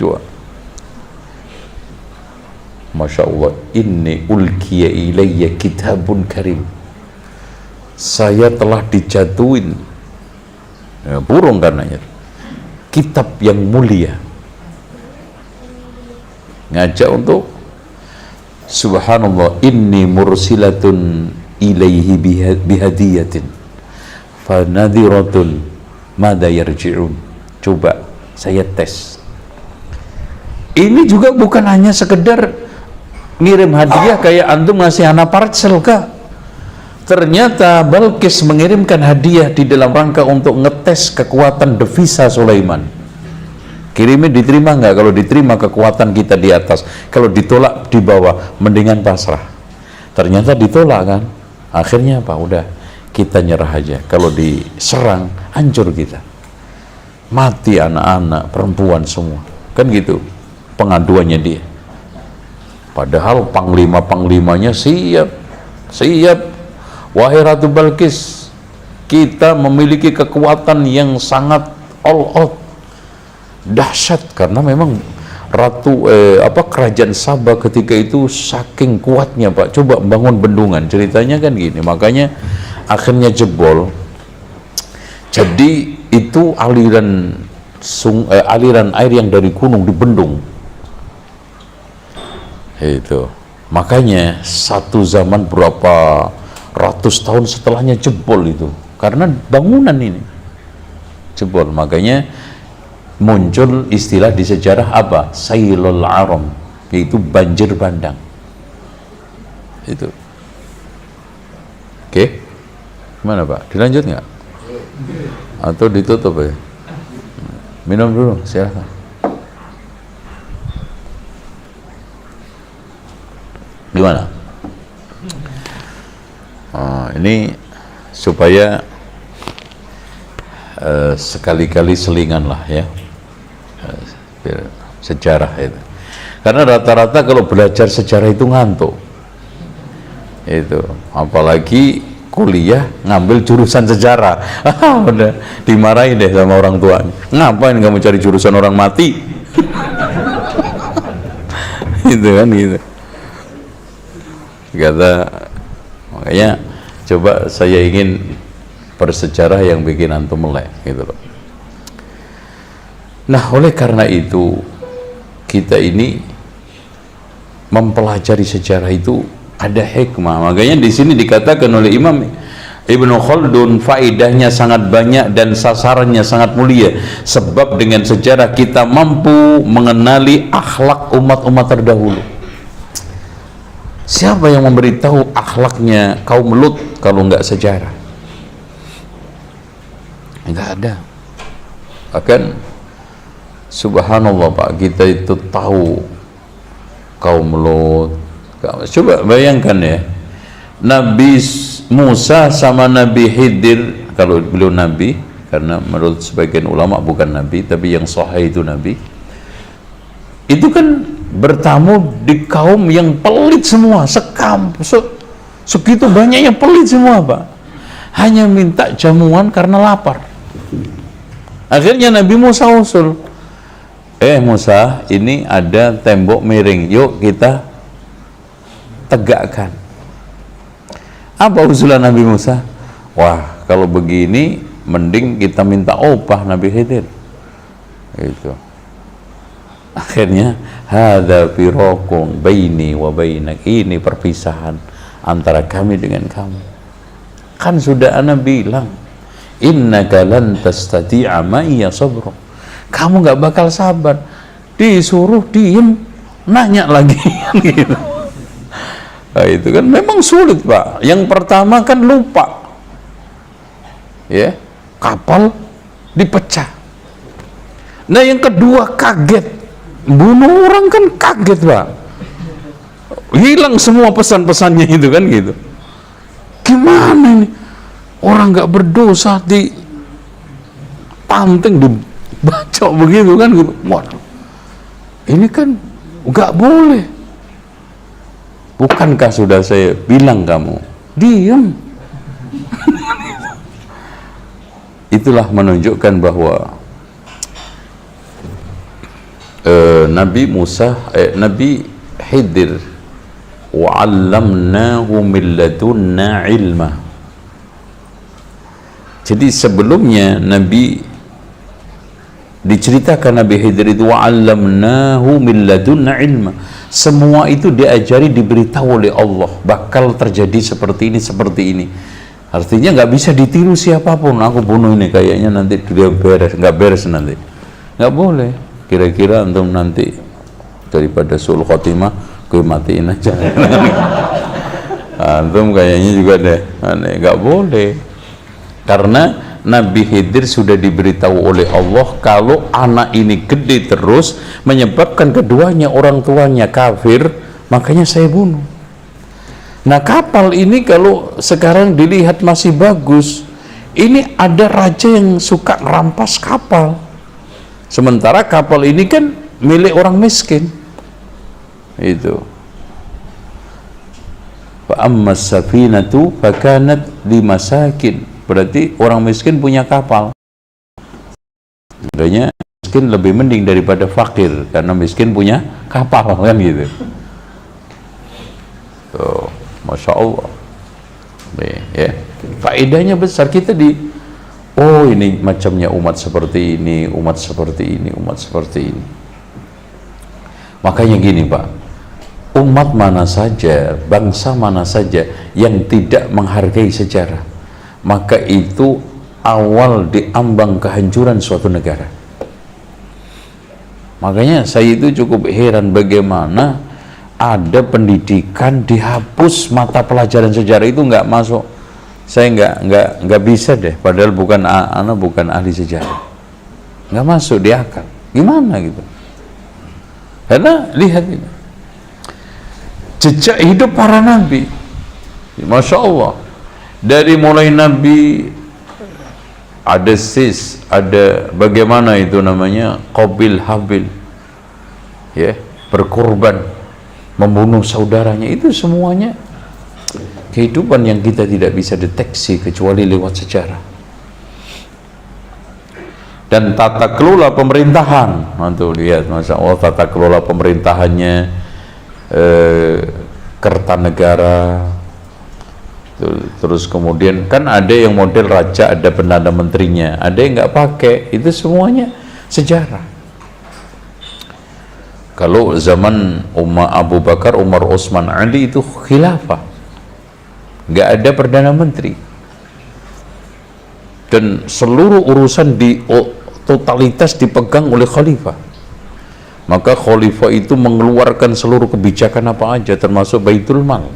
Dua. Masya Allah. Inni ulkiya ilayya kitabun karim. Saya telah dijatuhin, ya, burung karenanya, kitab yang mulia. Ngajak untuk subhanallah, inni mursilatun ilaihi bihadiyatin fanadhiratun madha yarji'un. Coba saya tes, ini juga bukan hanya sekedar ngirim hadiah kayak antum ngasih anak parcel kah. Ternyata Balkis mengirimkan hadiah di dalam rangka untuk ngetes kekuatan devisa Sulaiman. Kirimnya diterima nggak? Kalau diterima kekuatan kita di atas, kalau ditolak di bawah, mendingan pasrah. Ternyata ditolak kan, akhirnya apa? Udah kita nyerah aja. Kalau diserang, hancur kita, mati anak-anak, perempuan semua, kan gitu pengaduannya dia. Padahal panglima-panglimanya siap. Wahai Ratu Balkis, kita memiliki kekuatan yang sangat all out, dahsyat, karena memang kerajaan Sabah ketika itu saking kuatnya Pak. Coba bangun bendungan, ceritanya kan gini, makanya akhirnya jebol. Jadi itu aliran aliran air yang dari gunung dibendung. Itu makanya satu zaman berapa ratus tahun setelahnya jebol itu, karena bangunan ini jebol. Makanya muncul istilah di sejarah apa? Sailul Aram, yaitu banjir bandang. Itu. Oke, gimana Pak? Dilanjut nggak? Atau ditutup ya? Minum dulu, silakan. Gimana? Ini supaya sekali-kali selingan lah ya, sejarah itu. Karena rata-rata kalau belajar sejarah itu ngantuk. Itu, apalagi kuliah ngambil jurusan sejarah, udah dimarahin deh sama orang tuanya. Ngapain kamu cari jurusan orang mati? Gitu kan gitu. Kata, makanya coba saya ingin bersejarah yang bikin antum melek gitu loh. Nah, oleh karena itu kita ini mempelajari sejarah itu ada hikmah. Makanya di sini dikatakan oleh Imam Ibnu Khaldun, faedahnya sangat banyak dan sasarannya sangat mulia, sebab dengan sejarah kita mampu mengenali akhlak umat-umat terdahulu. Siapa yang memberitahu akhlaknya kaum Lut kalau enggak sejarah? Enggak ada. Bahkan subhanallah Pak, kita itu tahu kaum Lut. Coba bayangkan ya, Nabi Musa sama Nabi Khidir, kalau beliau Nabi, karena menurut sebagian ulama bukan Nabi, tapi yang sahih itu Nabi, itu kan bertamu di kaum yang pelit semua, segitu banyaknya pelit semua Pak, hanya minta jamuan karena lapar. Akhirnya Nabi Musa usul, Musa, ini ada tembok miring, yuk kita tegakkan. Apa usulan Nabi Musa? Wah, kalau begini mending kita minta upah Nabi Khidir. Itu. Akhirnya hadza firaqun baini wa bainak, ini perpisahan antara kami dengan kamu. Kan sudah ana bilang, innaka lan tastati'a ma'iya sabra. Kamu nggak bakal sabar. Disuruh diem, nanya lagi gitu. Nah, itu kan memang sulit Pak. Yang pertama kan lupa, ya, kapal dipecah. Nah yang kedua kaget, bunuh orang kan kaget Pak, hilang semua pesan-pesannya itu kan gitu. Gimana ini orang nggak berdosa di panting dibacok begitu kan gitu. Waduh, ini kan nggak boleh. Bukankah sudah saya bilang kamu diam? Itulah menunjukkan bahwa Nabi Musa, Nabi Khidir, wa'allamnahu min ladunna ilma. Jadi sebelumnya Nabi diceritakan Nabi Khidir itu wa'allamnahu min ladunna ilma. Semua itu diajari, diberitahu oleh Allah, bakal terjadi seperti ini, seperti ini. Artinya nggak bisa ditiru siapapun. Aku bunuh ini, kayaknya nanti dia beres, nggak beres nanti. Nggak boleh. Kira-kira antum nanti daripada su'ul khotimah, gue matiin aja. Antum kayaknya juga deh, nggak boleh. Karena Nabi Khidir sudah diberitahu oleh Allah kalau anak ini gede terus menyebabkan keduanya orang tuanya kafir, makanya saya bunuh. Nah kapal ini kalau sekarang dilihat masih bagus, ini ada raja yang suka rampas kapal, sementara kapal ini kan milik orang miskin. Itu fa amma safinatu fakanat limasakin, berarti orang miskin punya kapal. Makanya miskin lebih mending daripada fakir, karena miskin punya kapal kan gitu. Masya Allah. Ya, faedahnya besar. Kita oh ini macamnya umat seperti ini, umat seperti ini, umat seperti ini. Makanya gini Pak, umat mana saja, bangsa mana saja yang tidak menghargai sejarah, maka itu awal diambang kehancuran suatu negara. Makanya saya itu cukup heran bagaimana ada pendidikan dihapus, mata pelajaran sejarah itu nggak masuk. Saya nggak bisa deh, padahal bukan ahli sejarah, nggak masuk di akal. Gimana gitu? Karena lihat ini jejak hidup para nabi, masya Allah, dari mulai nabi ada ada bagaimana itu namanya Qabil Habil, ya, berkorban membunuh saudaranya, itu semuanya kehidupan yang kita tidak bisa deteksi kecuali lewat sejarah. Dan tata kelola pemerintahan, mantu lihat, masya Allah, tata kelola pemerintahannya, Kertanegara, terus kemudian kan ada yang model raja, ada perdana menterinya, ada yang nggak pakai, itu semuanya sejarah. Kalau zaman Abu Bakar, Umar, Utsman, Ali itu khilafah, nggak ada perdana menteri, dan seluruh urusan totalitas dipegang oleh khalifah. Maka khalifah itu mengeluarkan seluruh kebijakan apa aja, termasuk Baitul Mal,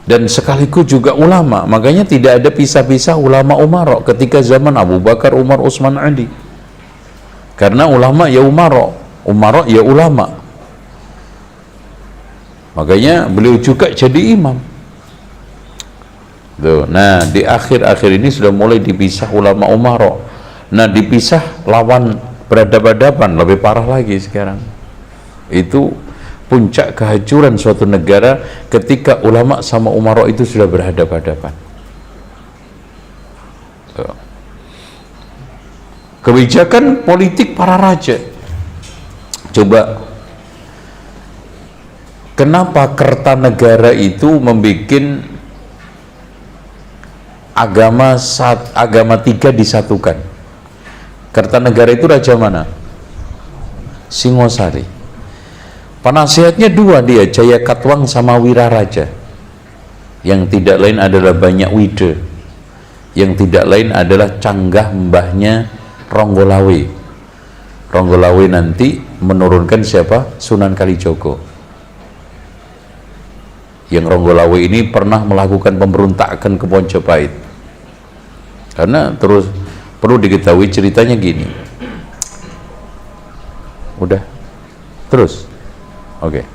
dan sekaligus juga ulama. Makanya tidak ada pisah-pisah ulama umarok ketika zaman Abu Bakar, Umar, Utsman, Ali, karena ulama ya umarok ya ulama. Makanya beliau juga jadi imam. Tuh. Nah, di akhir-akhir ini sudah mulai dipisah ulama umarok. Nah, dipisah lawan berhadapan-hadapan, lebih parah lagi sekarang. Itu puncak kehancuran suatu negara ketika ulama sama umarok itu sudah berhadapan-hadapan. Tuh. Kebijakan politik para raja. Coba, kenapa Kertanegara itu membuat agama tiga disatukan? Kertanegara itu raja mana? Singosari. Penasihatnya dua dia, Jayakatwang sama Wiraraja. Yang tidak lain adalah Banyak Wide. Yang tidak lain adalah canggah mbahnya Ronggolawe. Ronggolawe nanti menurunkan siapa? Sunan Kalijogo. Yang Ronggolawe ini pernah melakukan pemberontakan ke Majapahit. Karena terus perlu diketahui ceritanya gini. Udah terus, oke.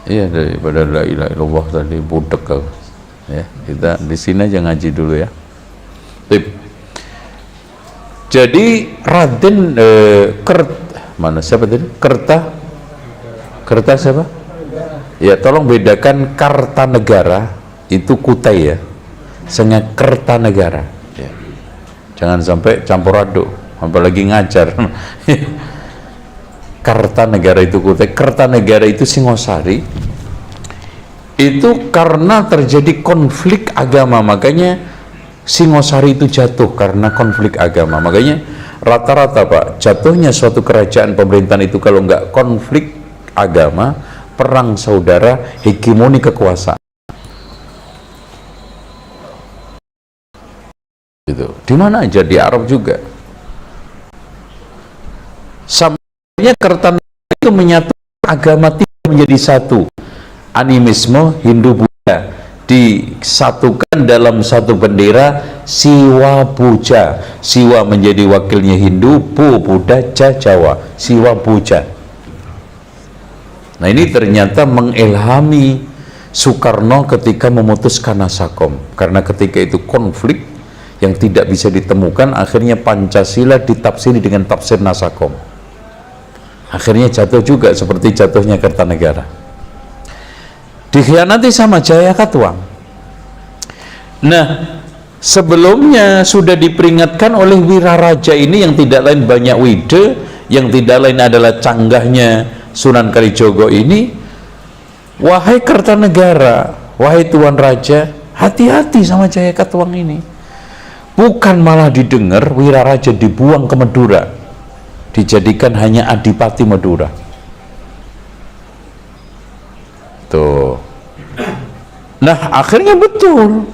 Iya, daripada la ilaha illallah tadi budek kau. Ya, kita di sini aja ngaji dulu ya. Jadi Raden mana siapa tadi? Kerta siapa? Ya, tolong bedakan Kartanegara itu Kutai ya, dengan Kertanegara. Ya. Jangan sampai campur aduk, apalagi ngajar. Kartanegara itu Kutai, Kertanegara itu Singosari. Itu karena terjadi konflik agama, makanya Singosari itu jatuh karena konflik agama. Makanya rata-rata Pak, jatuhnya suatu kerajaan pemerintahan itu kalau nggak konflik agama, perang saudara, hegemoni kekuasaan. Gitu. Di mana aja, di Arab juga. Sampainya Kertanegara itu menyatukan agama tiga menjadi satu. Animisme, Hindu, Buddha disatukan dalam satu bendera Siwa Puja. Siwa menjadi wakilnya Hindu, Buddha, Jawa. Siwa Puja. Nah, ini ternyata mengilhami Soekarno ketika memutuskan Nasakom, karena ketika itu konflik yang tidak bisa ditemukan, akhirnya Pancasila ditafsiri dengan tafsir Nasakom. Akhirnya jatuh juga seperti jatuhnya Kertanegara. Dikhianati sama Jayakatwang. Nah, sebelumnya sudah diperingatkan oleh Wiraraja ini yang tidak lain Banyak Wide, yang tidak lain adalah canggahnya Sunan Kalijogo ini, wahai Kertanegara, wahai Tuan Raja, Hati-hati sama Jaya Katuang ini. Bukan malah didengar Wiraraja dibuang ke Madura, dijadikan hanya Adipati Madura. Tuh. Nah, akhirnya betul.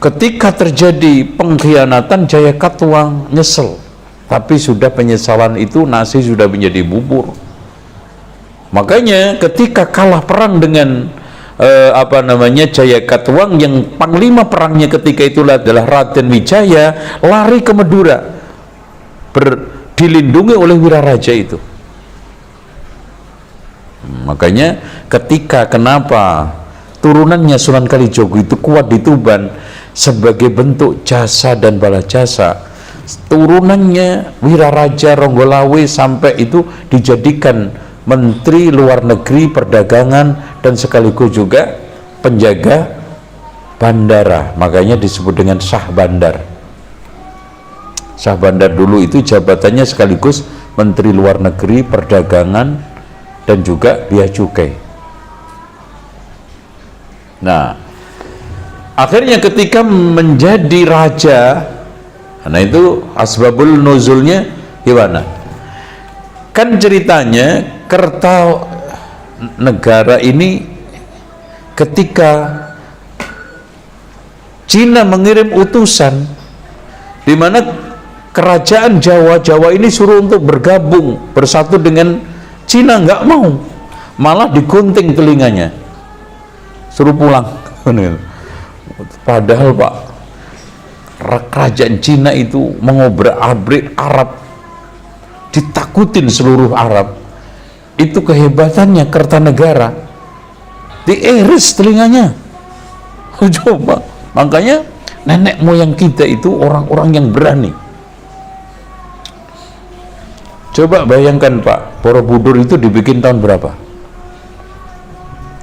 Ketika terjadi pengkhianatan, Jaya Katuang nyesel. Tapi sudah penyesalan itu nasi sudah menjadi bubur. Makanya ketika kalah perang dengan Jaya Katuang, yang panglima perangnya ketika itu adalah Raden Wijaya, lari ke Madura, dilindungi oleh Wiraraja itu. Makanya ketika kenapa turunannya Sunan Kalijogo itu kuat di Tuban sebagai bentuk jasa dan bala jasa, turunannya Wiraraja Ronggolawe sampai itu dijadikan Menteri Luar Negeri, Perdagangan, dan sekaligus juga penjaga bandara. Makanya disebut dengan Syah Bandar. Syah Bandar dulu itu jabatannya sekaligus Menteri Luar Negeri, Perdagangan, dan juga Bea Cukai. Nah, akhirnya ketika menjadi raja, nah itu asbabul nuzulnya gimana? Kan ceritanya Kertanegara ini ketika Cina mengirim utusan di mana kerajaan Jawa ini suruh untuk bergabung bersatu dengan Cina, nggak mau, malah digunting telinganya, suruh pulang. Padahal Pak, kerajaan Cina itu mengobrak-abrik Arab, ditakutin seluruh Arab. Itu kehebatannya Kertanegara, diiris telinganya. Coba, makanya nenek moyang kita itu orang-orang yang berani. Coba bayangkan Pak, Borobudur itu dibikin tahun berapa?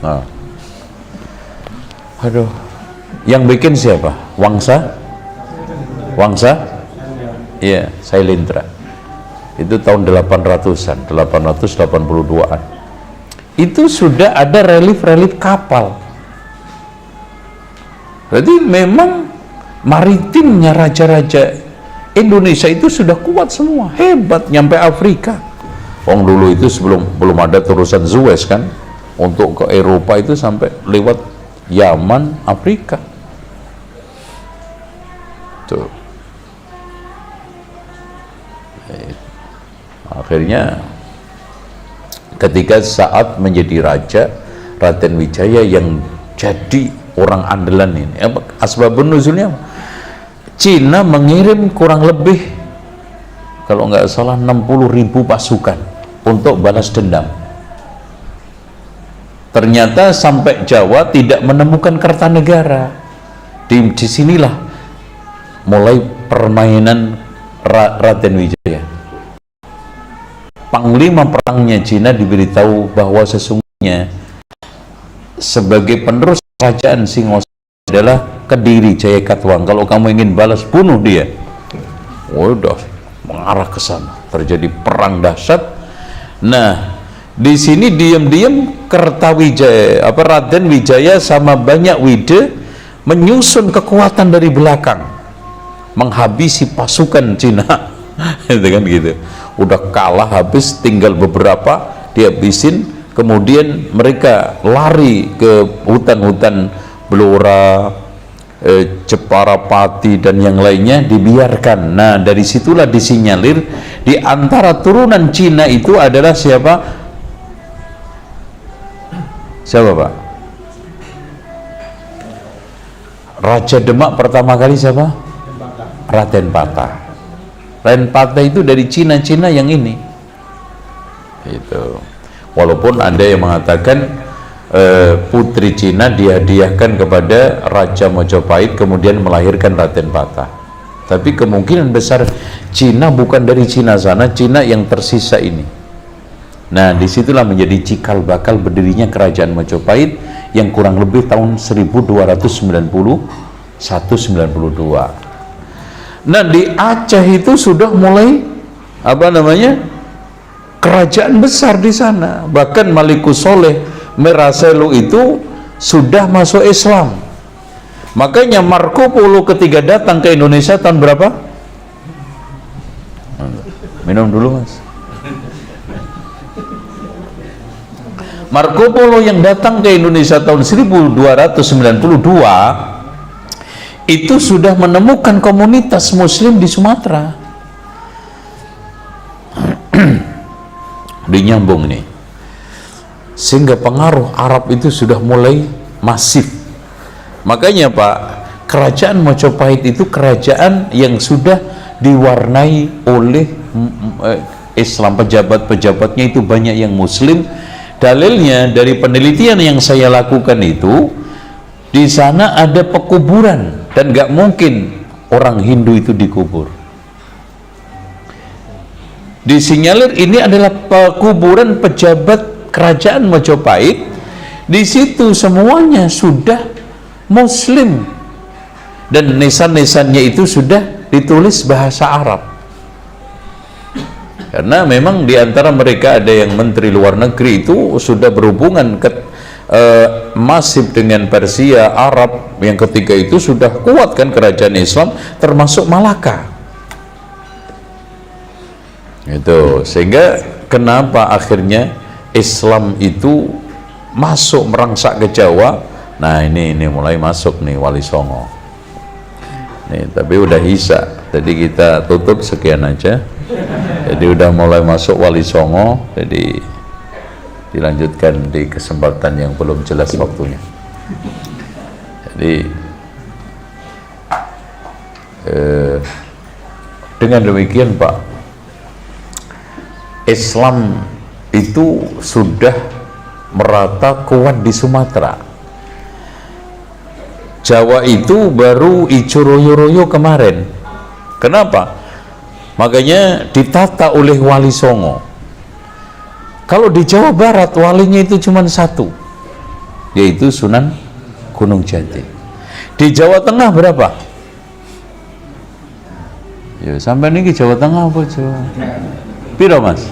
Nah, aduh, yang bikin siapa? Wangsa? Iya, Sailendra. Itu tahun 800-an, 882-an. Itu sudah ada relief-relief kapal. Jadi memang maritimnya raja-raja Indonesia itu sudah kuat semua, hebat, nyampe Afrika. Dulu itu belum ada terusan Suez kan, untuk ke Eropa itu sampai lewat Yaman, Afrika. Tuh. Akhirnya ketika saat menjadi raja, Raden Wijaya yang jadi orang andalan ini, asbabun nuzulnya Cina mengirim kurang lebih kalau nggak salah 60.000 pasukan untuk balas dendam. Ternyata sampai Jawa tidak menemukan Kertanegara. Disinilah mulai permainan Raden Wijaya. Panglima perangnya Cina diberitahu bahwa sesungguhnya sebagai penerus kerajaan Singosari adalah Kediri Jaya Katuang. Kalau kamu ingin balas, bunuh dia. Udah mengarah ke sana, terjadi perang dahsyat. Nah, di sini diam-diam Kertawijaya, Raden Wijaya sama banyak Wide menyusun kekuatan dari belakang, menghabisi pasukan Cina. Itu kan gitu. Udah kalah habis, tinggal beberapa dihabisin, kemudian mereka lari ke hutan-hutan Blora, Jepara Pati dan yang lainnya, dibiarkan. Nah, dari situlah disinyalir di antara turunan Cina itu adalah siapa Pak? Raja Demak pertama kali siapa? Raden Patah. Raden Patah itu dari Cina yang ini. Itu. Walaupun ada yang mengatakan putri Cina dihadiahkan kepada Raja Mojopahit kemudian melahirkan Raden Patah. Tapi kemungkinan besar Cina bukan dari Cina sana, Cina yang tersisa ini. Nah, disitulah menjadi cikal bakal berdirinya kerajaan Mojopahit yang kurang lebih tahun 1291-92. Nah, di Aceh itu sudah mulai kerajaan besar di sana. Bahkan Malikus Soleh Meraselu itu sudah masuk Islam. Makanya Marco Polo ketika datang ke Indonesia tahun berapa? Minum dulu mas. Marco Polo yang datang ke Indonesia tahun 1292 itu sudah menemukan komunitas muslim di Sumatera. Dinyambung nih, sehingga pengaruh Arab itu sudah mulai masif. Makanya Pak, kerajaan Majapahit itu kerajaan yang sudah diwarnai oleh Islam, pejabat-pejabatnya itu banyak yang muslim. Dalilnya dari penelitian yang saya lakukan itu, di sana ada pekuburan dan gak mungkin orang Hindu itu dikubur. Disinyalir ini adalah pekuburan pejabat kerajaan Majapahit. Di situ semuanya sudah muslim dan nisan-nisannya itu sudah ditulis bahasa Arab. Karena memang di antara mereka ada yang menteri luar negeri itu sudah berhubungan masif dengan Persia, Arab, yang ketiga itu sudah kuat kan kerajaan Islam, termasuk Malaka. Itu sehingga kenapa akhirnya Islam itu masuk merangsak ke Jawa. Nah ini mulai masuk nih Wali Songo nih, tapi udah hisa, jadi kita tutup sekian aja. Jadi udah mulai masuk Wali Songo, jadi dilanjutkan di kesempatan yang belum jelas waktunya. Jadi dengan demikian Pak, Islam itu sudah merata kuat di Sumatera. Jawa itu baru ijo royo-royo kemarin. Kenapa? Makanya ditata oleh Wali Songo. Kalau di Jawa Barat walinya itu cuma satu, yaitu Sunan Gunung Jati. Di Jawa Tengah berapa? Ya sampai ini Jawa Tengah apa Jawa? Piro mas?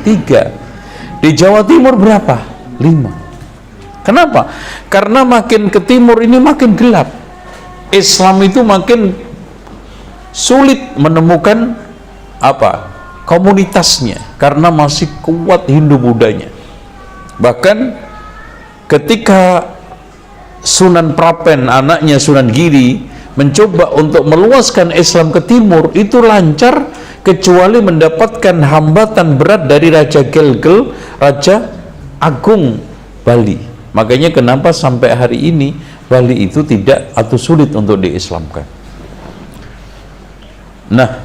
3. Di Jawa Timur berapa? 5. Kenapa? Karena makin ke timur ini makin gelap. Islam itu makin sulit menemukan komunitasnya, karena masih kuat Hindu Budanya. Bahkan ketika Sunan Prapen, anaknya Sunan Giri, mencoba untuk meluaskan Islam ke timur, itu lancar kecuali mendapatkan hambatan berat dari Raja Gelgel, Raja Agung Bali. Makanya kenapa sampai hari ini Bali itu tidak atau sulit untuk diislamkan. Nah,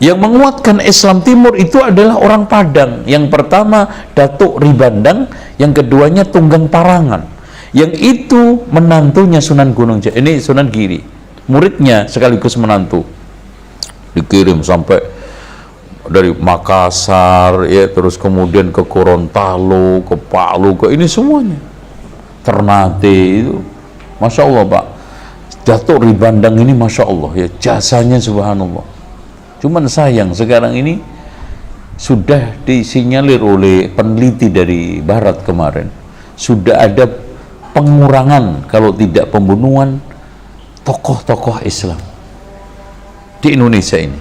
yang menguatkan Islam Timur itu adalah orang Padang. Yang pertama Datuk Ribandang, yang keduanya Tunggang Parangan. Yang itu menantunya Sunan Gunung Jati. Ini Sunan Giri, muridnya sekaligus menantu. Dikirim sampai dari Makassar ya, terus kemudian ke Gorontalo, ke Palu, ke ini semuanya. Ternate itu, masya Allah Pak, Datuk Ribandang ini masya Allah ya, jasanya subhanallah. Cuman sayang sekarang ini sudah disinyalir oleh peneliti dari Barat kemarin, sudah ada pengurangan kalau tidak pembunuhan tokoh-tokoh Islam di Indonesia ini.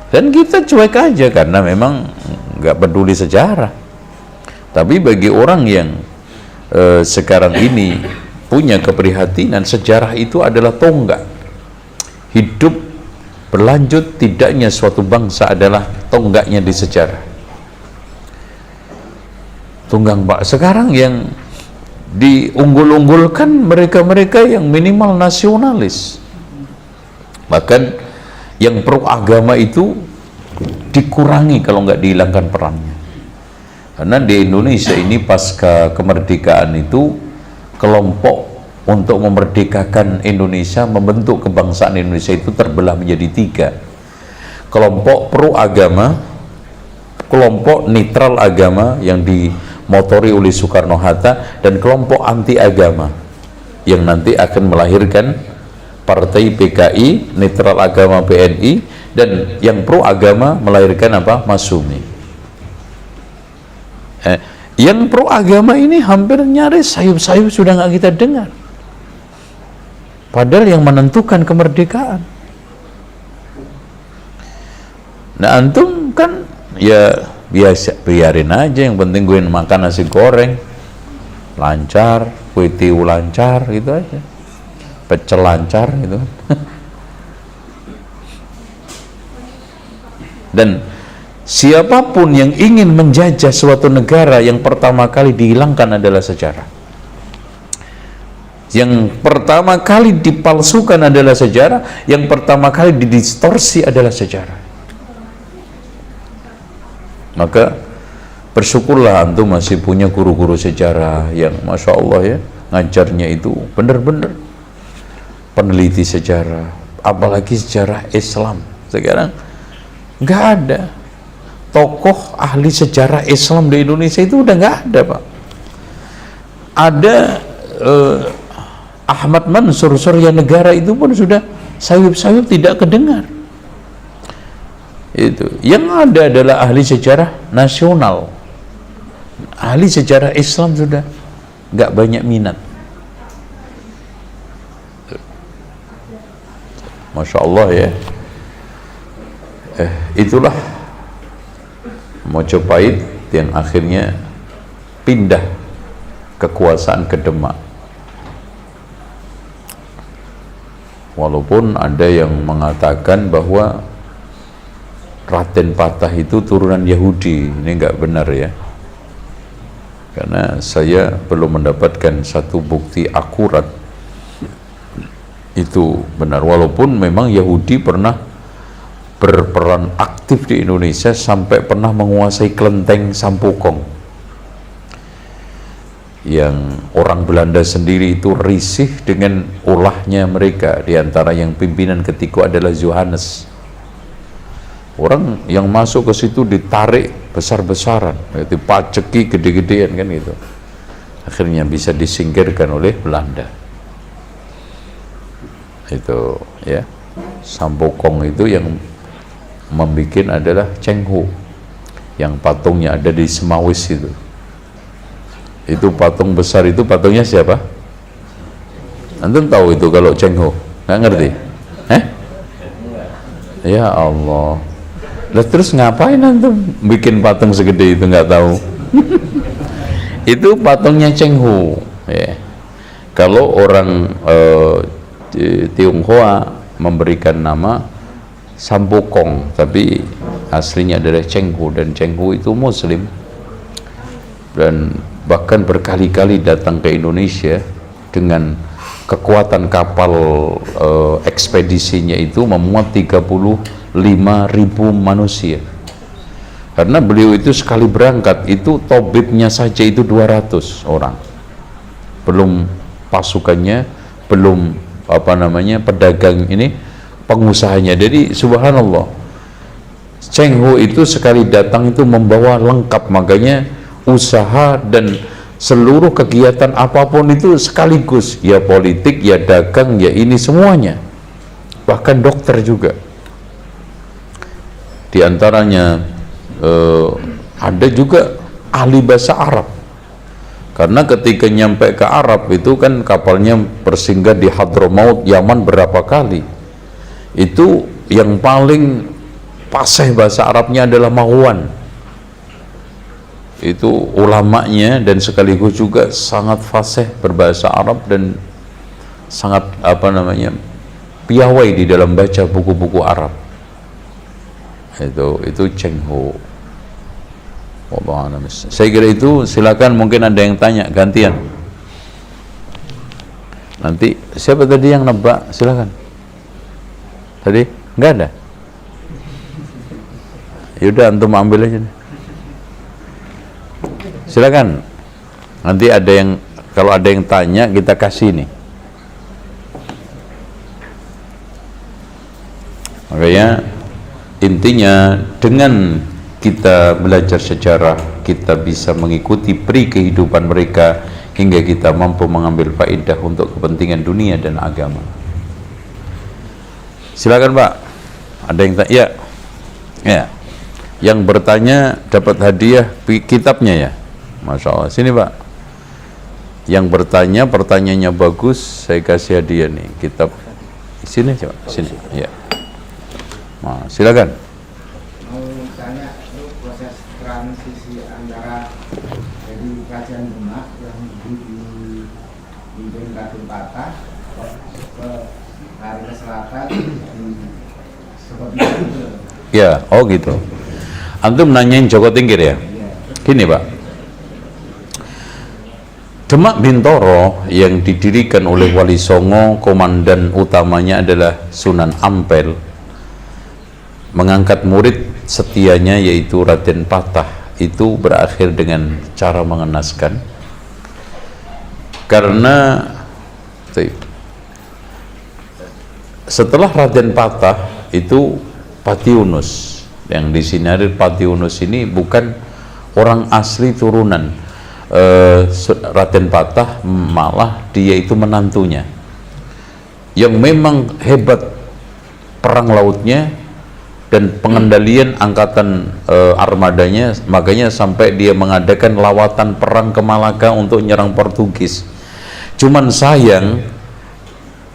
Dan kita cuek aja karena memang nggak peduli sejarah. Tapi bagi orang yang sekarang ini punya keprihatinan, sejarah itu adalah tonggak hidup berlanjut tidaknya suatu bangsa adalah tonggaknya di sejarah. Tunggang Pak, sekarang yang diunggul-unggulkan mereka-mereka yang minimal nasionalis, bahkan yang pro agama itu dikurangi kalau nggak dihilangkan perannya. Karena di Indonesia ini pasca kemerdekaan itu kelompok untuk memerdekakan Indonesia, membentuk kebangsaan Indonesia itu terbelah menjadi 3. Kelompok pro agama, kelompok netral agama yang dimotori oleh Soekarno-Hatta, dan kelompok anti agama yang nanti akan melahirkan partai PKI, netral agama PNI, dan yang pro agama melahirkan Masumi. Yang pro agama ini hampir nyaris sayup-sayup sudah nggak kita dengar. Padahal yang menentukan kemerdekaan. Nah antum kan ya biasa, biarin aja, yang penting gue makan nasi goreng lancar, kue tiaw lancar, gitu aja, pecel lancar gitu. Dan siapapun yang ingin menjajah suatu negara, yang pertama kali dihilangkan adalah sejarah. Yang pertama kali dipalsukan adalah sejarah, yang pertama kali didistorsi adalah sejarah. Maka bersyukurlah antum masih punya guru-guru sejarah yang Masya Allah ya, ngajarnya itu benar-benar peneliti sejarah, apalagi sejarah Islam. Sekarang nggak ada tokoh ahli sejarah Islam di Indonesia, itu udah nggak ada, Pak. Ada Ahmad Mansur Surya Negara, itu pun sudah sayup-sayup tidak kedengar. Itu yang ada adalah ahli sejarah nasional, ahli sejarah Islam sudah nggak banyak minat. Masya Allah ya. Itulah Mojopahit yang akhirnya pindah kekuasaan ke Demak. Walaupun ada yang mengatakan bahwa Raden Patah itu turunan Yahudi, ini nggak benar ya, karena saya belum mendapatkan satu bukti akurat itu benar. Walaupun memang Yahudi pernah berperan aktif di Indonesia sampai pernah menguasai kelenteng Sampokong, yang orang Belanda sendiri itu risih dengan ulahnya mereka. Di antara yang pimpinan ketika adalah Johannes. Orang yang masuk ke situ ditarik besar-besaran, dipaceki gede-gedean kan gitu. Akhirnya bisa disingkirkan oleh Belanda. Itu ya, Sampokong itu yang membuat adalah Cheng Ho, yang patungnya ada di Semawis itu. Itu patung besar itu, patungnya siapa? Antum tahu itu kalau Cheng Ho? Nggak ngerti? Ya Allah. Lah terus ngapain antum bikin patung segede itu, nggak tahu? Itu patungnya Cheng Ho ya. Kalau orang Tionghoa memberikan nama Sampokong, tapi aslinya adalah Cheng Ho, dan Cheng Ho itu Muslim, dan bahkan berkali-kali datang ke Indonesia dengan kekuatan kapal ekspedisinya itu memuat 35.000 manusia. Karena beliau itu sekali berangkat itu tobibnya saja itu 200 orang, belum pasukannya, belum pedagang ini, pengusahanya. Jadi subhanallah, Cheng Ho itu sekali datang itu membawa lengkap, makanya usaha dan seluruh kegiatan apapun itu sekaligus, ya politik, ya dagang, ya ini semuanya, bahkan dokter juga. Di antaranya ada juga ahli bahasa Arab, karena ketika nyampe ke Arab itu kan kapalnya bersinggah di Hadramaut, Yaman berapa kali. Itu yang paling fasih bahasa Arabnya adalah Marwan. Itu ulamanya dan sekaligus juga sangat fasih berbahasa Arab dan sangat piawai di dalam baca buku-buku Arab. Itu Cheng Ho. Saya kira itu. Silakan, mungkin ada yang tanya gantian. Nanti siapa tadi yang nebak? Silakan. Tadi nggak ada. Yaudah antum ambil aja. Silakan. Nanti ada yang, kalau ada yang tanya kita kasih nih. Makanya intinya dengan kita belajar sejarah, kita bisa mengikuti peri kehidupan mereka hingga kita mampu mengambil faedah untuk kepentingan dunia dan agama. Silakan Pak. Ada yang tanya? Ya. Ya. Yang bertanya dapat hadiah kitabnya ya. Masya Allah. Sini Pak. Yang bertanya, pertanyaannya bagus, saya kasih hadiah nih kitab. Sini coba, sini. Ya. Nah, silakan. Mau tanya, itu proses transisi antara dari kerajaan Demak yang dipimpin Raden Patah ke Kari Selatan seperti itu. Ya, oh gitu. Antum nanyain Joko Tingkir ya? Gini Pak, Demak Bintoro yang didirikan oleh Wali Songo, komandan utamanya adalah Sunan Ampel, mengangkat murid setianya yaitu Raden Patah. Itu berakhir dengan cara mengenaskan, karena setelah Raden Patah itu Pati Yunus, yang disinarir Pati Yunus ini bukan orang asli turunan Raden Patah, malah dia itu menantunya yang memang hebat perang lautnya dan pengendalian angkatan armadanya, makanya sampai dia mengadakan lawatan perang ke Malaka untuk nyerang Portugis. Cuman sayang,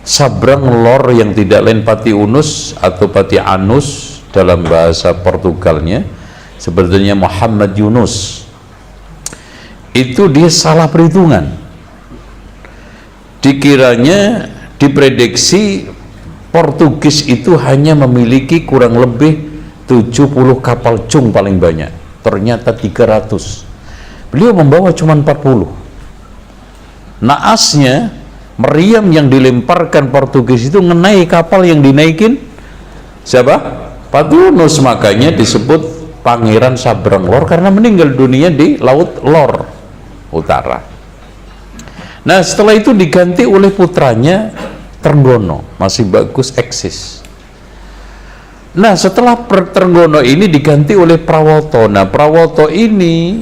sabrang lor yang tidak lain Pati Unus atau Pati Anus dalam bahasa Portugalnya, sebetulnya Muhammad Yunus, itu dia salah perhitungan. Dikiranya, diprediksi Portugis itu hanya memiliki kurang lebih 70 kapal cung paling banyak, ternyata 300. Beliau membawa cuma 40. Naasnya, meriam yang dilemparkan Portugis itu mengenai kapal yang dinaikin siapa? Pati Yunus. Makanya disebut Pangeran Sabrang Lor, karena meninggal dunia di Laut Lor Utara. Nah, setelah itu diganti oleh putranya Trenggono, masih bagus eksis. Nah, setelah Trenggono ini diganti oleh Prawoto. Nah, Prawoto ini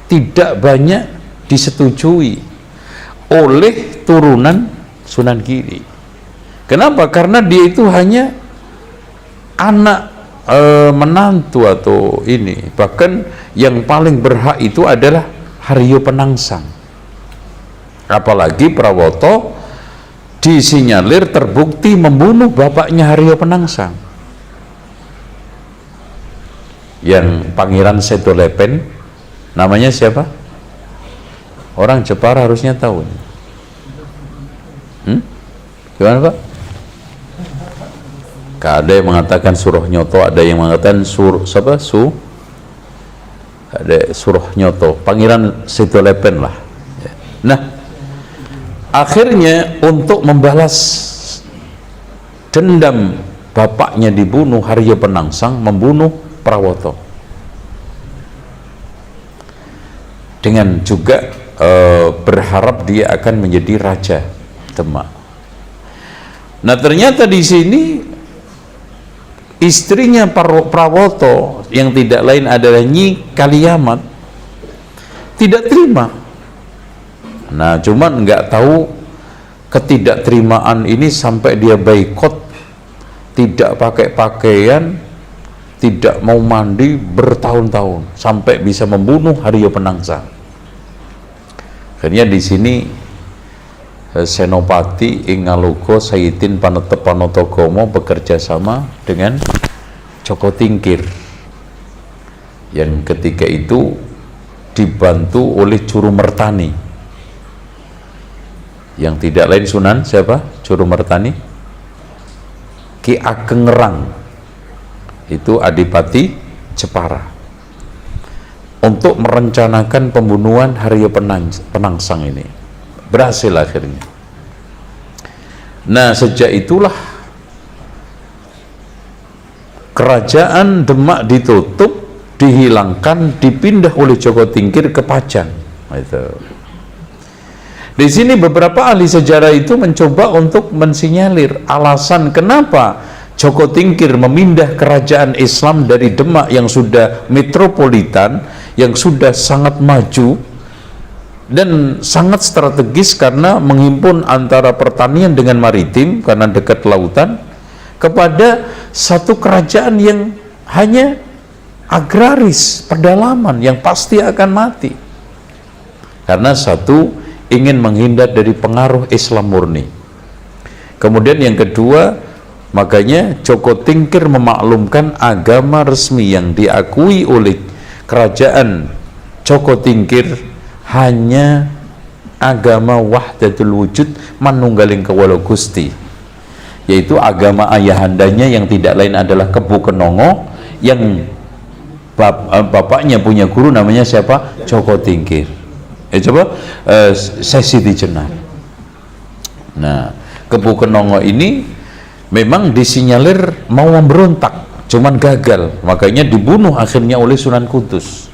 tidak banyak disetujui oleh turunan Sunan Giri. Kenapa? Karena dia itu hanya anak menantu atau ini. Bahkan yang paling berhak itu adalah Haryo Penangsang. Apalagi Prawoto disinyalir terbukti membunuh bapaknya Haryo Penangsang, yang Pangeran Sedolepen. Namanya siapa? Orang Jepara harusnya tahu. Gimana Pak? Ada yang mengatakan Suroh Nyoto, ada yang mengatakan ada Suroh Nyoto, Pangeran Sedolepen lah. Nah, akhirnya untuk membalas dendam bapaknya dibunuh, Haryo Penangsang membunuh Prawoto dengan juga berharap dia akan menjadi raja Demak. Nah, ternyata di sini istrinya Prawoto yang tidak lain adalah Nyi Kaliamat tidak terima. Nah, cuman nggak tahu ketidakterimaan ini sampai dia boikot, tidak pakai pakaian, tidak mau mandi bertahun-tahun, sampai bisa membunuh Haryo Penangsang. Akhirnya di sini Senopati Ingalugo Sayyidin Panetep Panotogomo bekerja sama dengan Joko Tingkir, yang ketika itu dibantu oleh Juru Mertani, yang tidak lain Sunan siapa? Juru Mertani Ki Ageng Ngerang, itu Adipati Jepara, untuk merencanakan pembunuhan Haryo Penangsang ini. Berhasil akhirnya. Nah, sejak itulah kerajaan Demak ditutup, dihilangkan, dipindah oleh Joko Tingkir ke Pajan. Itu. Di sini beberapa ahli sejarah itu mencoba untuk mensinyalir alasan kenapa Joko Tingkir memindah kerajaan Islam dari Demak yang sudah metropolitan, yang sudah sangat maju dan sangat strategis karena menghimpun antara pertanian dengan maritim karena dekat lautan, kepada satu kerajaan yang hanya agraris, pedalaman yang pasti akan mati. Karena satu, ingin menghindar dari pengaruh Islam murni. Kemudian yang kedua, makanya Joko Tingkir memaklumkan agama resmi yang diakui oleh kerajaan Joko Tingkir hanya agama wahdatul wujud, manunggaling kawula Gusti, yaitu agama ayahandanya yang tidak lain adalah Kebu Kenongo, yang bapaknya punya guru namanya siapa? Joko Tingkir. Sesi Jenar. Nah, Kebu Kenongo ini memang disinyalir mau memberontak, cuman gagal, makanya dibunuh akhirnya oleh Sunan Kudus.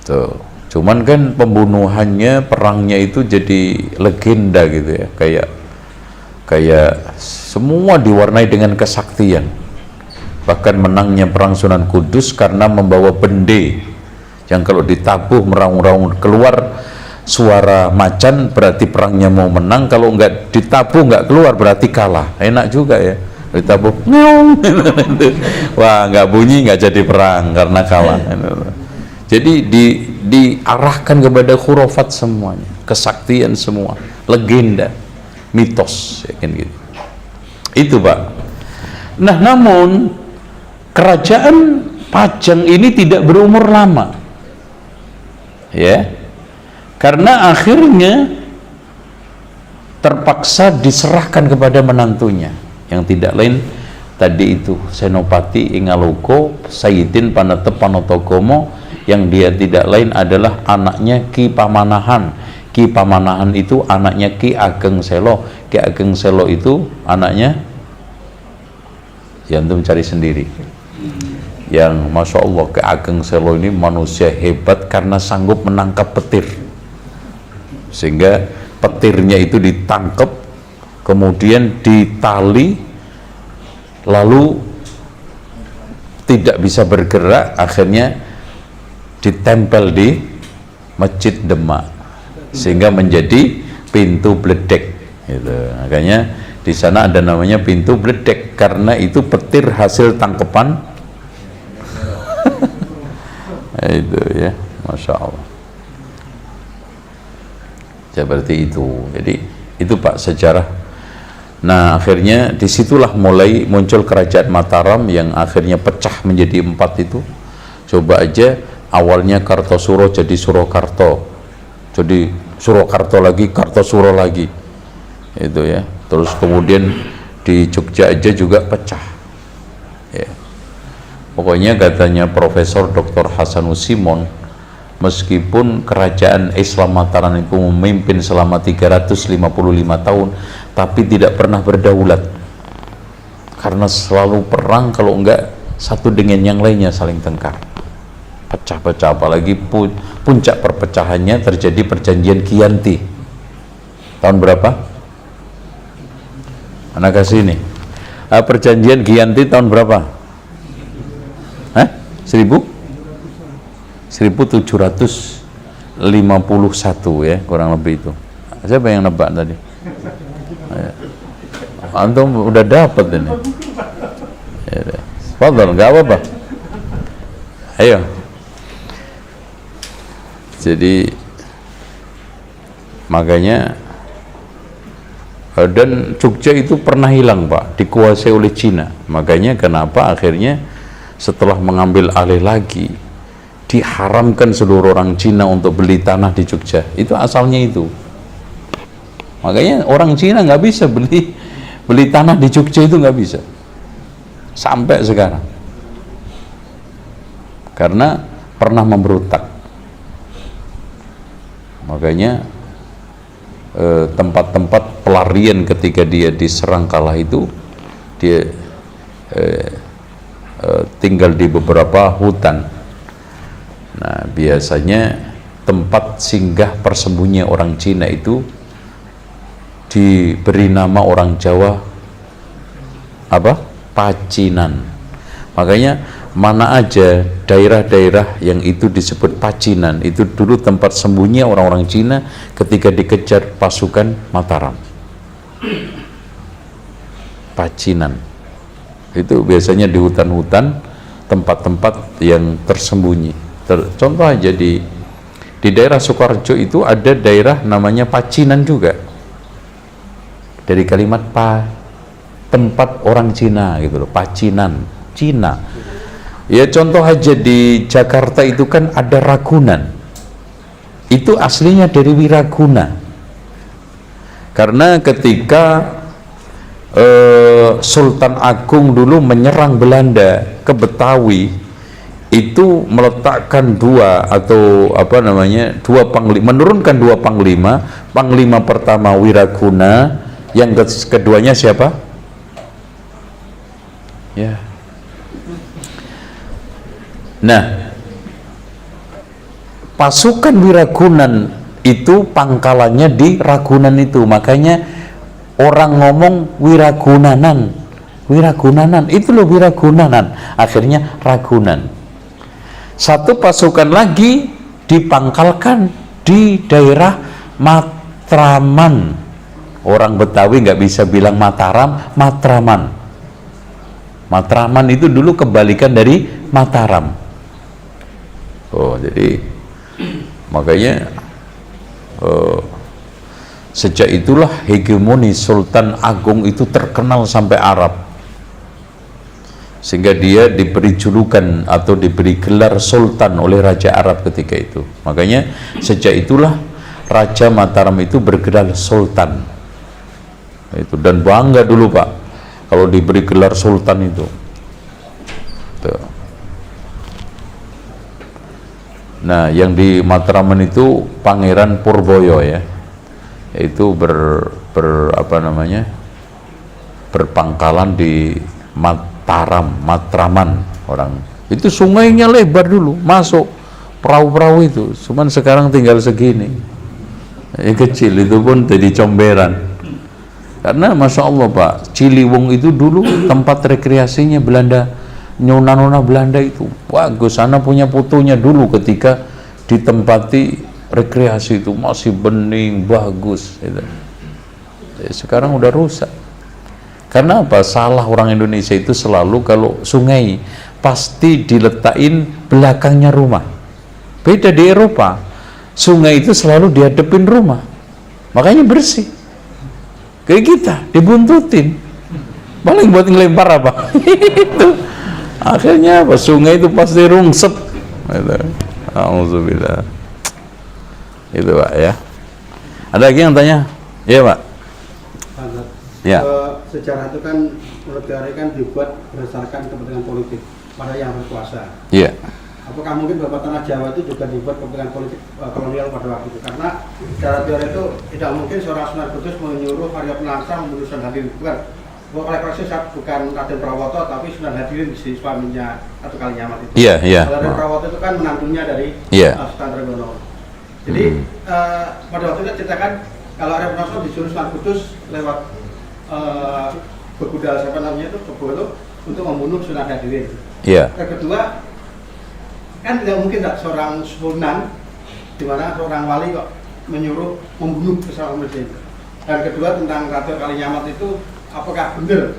Tuh, cuman kan pembunuhannya, perangnya itu jadi legenda gitu ya, kayak semua diwarnai dengan kesaktian. Bahkan menangnya perang Sunan Kudus karena membawa bende yang kalau ditabuh meraung-raung keluar suara macan, berarti perangnya mau menang. Kalau nggak ditabuh, nggak keluar, berarti kalah. Enak juga ya, ditabuh wah, nggak bunyi, nggak jadi perang karena kalah. Jadi diarahkan kepada khurafat semuanya, kesaktian semua, legenda, mitos, ya kan gitu. Itu Pak. Nah, namun kerajaan Pajang ini tidak berumur lama, ya, karena akhirnya terpaksa diserahkan kepada menantunya yang tidak lain tadi itu Senopati Ingaloko Sayyidin Panatep Panotogomo, yang dia tidak lain adalah anaknya Ki Pamanahan. Ki Pamanahan itu anaknya Ki Ageng Selo. Ki Ageng Selo itu anaknya, ya antum cari sendiri, yang Masya Allah Ki Ageng Selo ini manusia hebat karena sanggup menangkap petir, sehingga petirnya itu ditangkap kemudian ditali lalu tidak bisa bergerak, akhirnya ditempel di Masjid Demak sehingga menjadi pintu bledek gitu. Makanya di sana ada namanya pintu bledek karena itu petir hasil tangkepan itu ya, Masya Allah. Seperti itu. Jadi itu Pak sejarah. Nah, akhirnya disitulah mulai muncul kerajaan Mataram yang akhirnya pecah menjadi 4 itu. Coba aja, awalnya Kartosuro jadi Surakarta, jadi Surakarta lagi, Kartosuro lagi, itu ya. Terus kemudian di Jogja aja juga pecah, ya. Pokoknya katanya Profesor Dr. Hasanus Simon, meskipun kerajaan Islam Mataram itu memimpin selama 355 tahun, tapi tidak pernah berdaulat karena selalu perang, kalau enggak satu dengan yang lainnya saling tengkar, pecah-pecah. Apalagi puncak perpecahannya terjadi perjanjian Giyanti tahun berapa? Anak kasih ini perjanjian Giyanti tahun berapa? 1751 ya, kurang lebih itu. Siapa yang nebak tadi? Antum udah dapat ini. Ya, fadhal, nggak apa-apa. Ayo. Jadi makanya dan Jogja itu pernah hilang Pak, dikuasai oleh Cina. Makanya kenapa akhirnya setelah mengambil alih lagi diharamkan seluruh orang Cina untuk beli tanah di Jogja. Itu asalnya itu. Makanya orang Cina nggak bisa beli tanah di Jogja, itu nggak bisa sampai sekarang karena pernah memberontak. Makanya tempat-tempat pelarian ketika dia diserang kalah itu, dia tinggal di beberapa hutan. Nah, biasanya tempat singgah persembunyian orang Cina itu diberi nama orang Jawa apa? Pacinan. Makanya mana aja daerah-daerah yang itu disebut Pacinan, itu dulu tempat sembunyi orang-orang Cina ketika dikejar pasukan Mataram. Pacinan itu biasanya di hutan-hutan, tempat-tempat yang tersembunyi. Contoh aja di Di daerah Sukoharjo itu ada daerah namanya Pacinan juga, dari kalimat tempat orang Cina gitu loh, Pacinan, Cina. Ya contoh aja di Jakarta itu kan ada Ragunan, itu aslinya dari Wiraguna, karena ketika Sultan Agung dulu menyerang Belanda ke Betawi, itu meletakkan dua panglima, menurunkan dua panglima. Panglima pertama Wiraguna, yang keduanya siapa? Ya. Nah, pasukan Wiragunan itu pangkalannya di Ragunan itu, makanya orang ngomong Wiragunanan, itu loh Wiragunanan, akhirnya Ragunan. Satu pasukan lagi dipangkalkan di daerah Matraman. Orang Betawi nggak bisa bilang Mataram, Matraman. Matraman itu dulu kebalikan dari Mataram. Oh, jadi makanya sejak itulah hegemoni Sultan Agung itu terkenal sampai Arab, sehingga dia diberi julukan atau diberi gelar Sultan oleh Raja Arab ketika itu. Makanya sejak itulah Raja Mataram itu bergelar Sultan itu, dan bangga dulu Pak kalau diberi gelar Sultan itu. Tuh. Nah, yang di Matraman itu Pangeran Purboyo ya, itu berpangkalan di Matraman. Orang itu sungainya lebar dulu, masuk perahu-perahu itu, cuman sekarang tinggal segini, kecil, itu pun jadi comberan. Karena Masya Allah Pak, Ciliwung itu dulu tempat rekreasinya Belanda, nona-nona Belanda itu bagus. Sana punya fotonya dulu ketika ditempati rekreasi itu, masih bening, bagus gitu. Sekarang udah rusak. Karena apa? Salah orang Indonesia itu selalu kalau sungai pasti diletakin belakangnya rumah. Beda di Eropa, sungai itu selalu dihadapin rumah, makanya bersih. Kayak kita dibuntutin, paling buat ngelempar apa? Itu akhirnya apa? Sungai itu pasti rungsep. Alhamdulillah. Itu Pak ya. Ada lagi yang tanya? Iya Pak. Ya. Sejarah itu kan menurut teori kan dibuat berdasarkan kepentingan politik pada yang berkuasa. Iya. Apakah mungkin beberapa tanah Jawa itu juga dibuat kepentingan politik kolonial pada waktu itu? Karena secara teori itu tidak mungkin seorang Sunan Kudus menyuruh Arya Penangsang membunuh Sunan Hadirin. Oleh proses bukan Raden Prawoto, tapi Sunan Hadirin si suaminya Ratu Kalinyamat itu. Iya, iya. Raden Prawoto itu kan menantunya dari Sultan Trenggono. Jadi pada waktu itu ceritakan kalau Arya Penangsang disuruh Sunan Kudus lewat berkuda siapa namanya itu Kebo itu untuk membunuh Sunan Hadirin. Iya. Yang kedua kan tidak mungkin seorang sunan di mana seorang wali kok menyuruh membunuh seorang muslim. Dan kedua tentang Ratu Kalinyamat itu apakah benar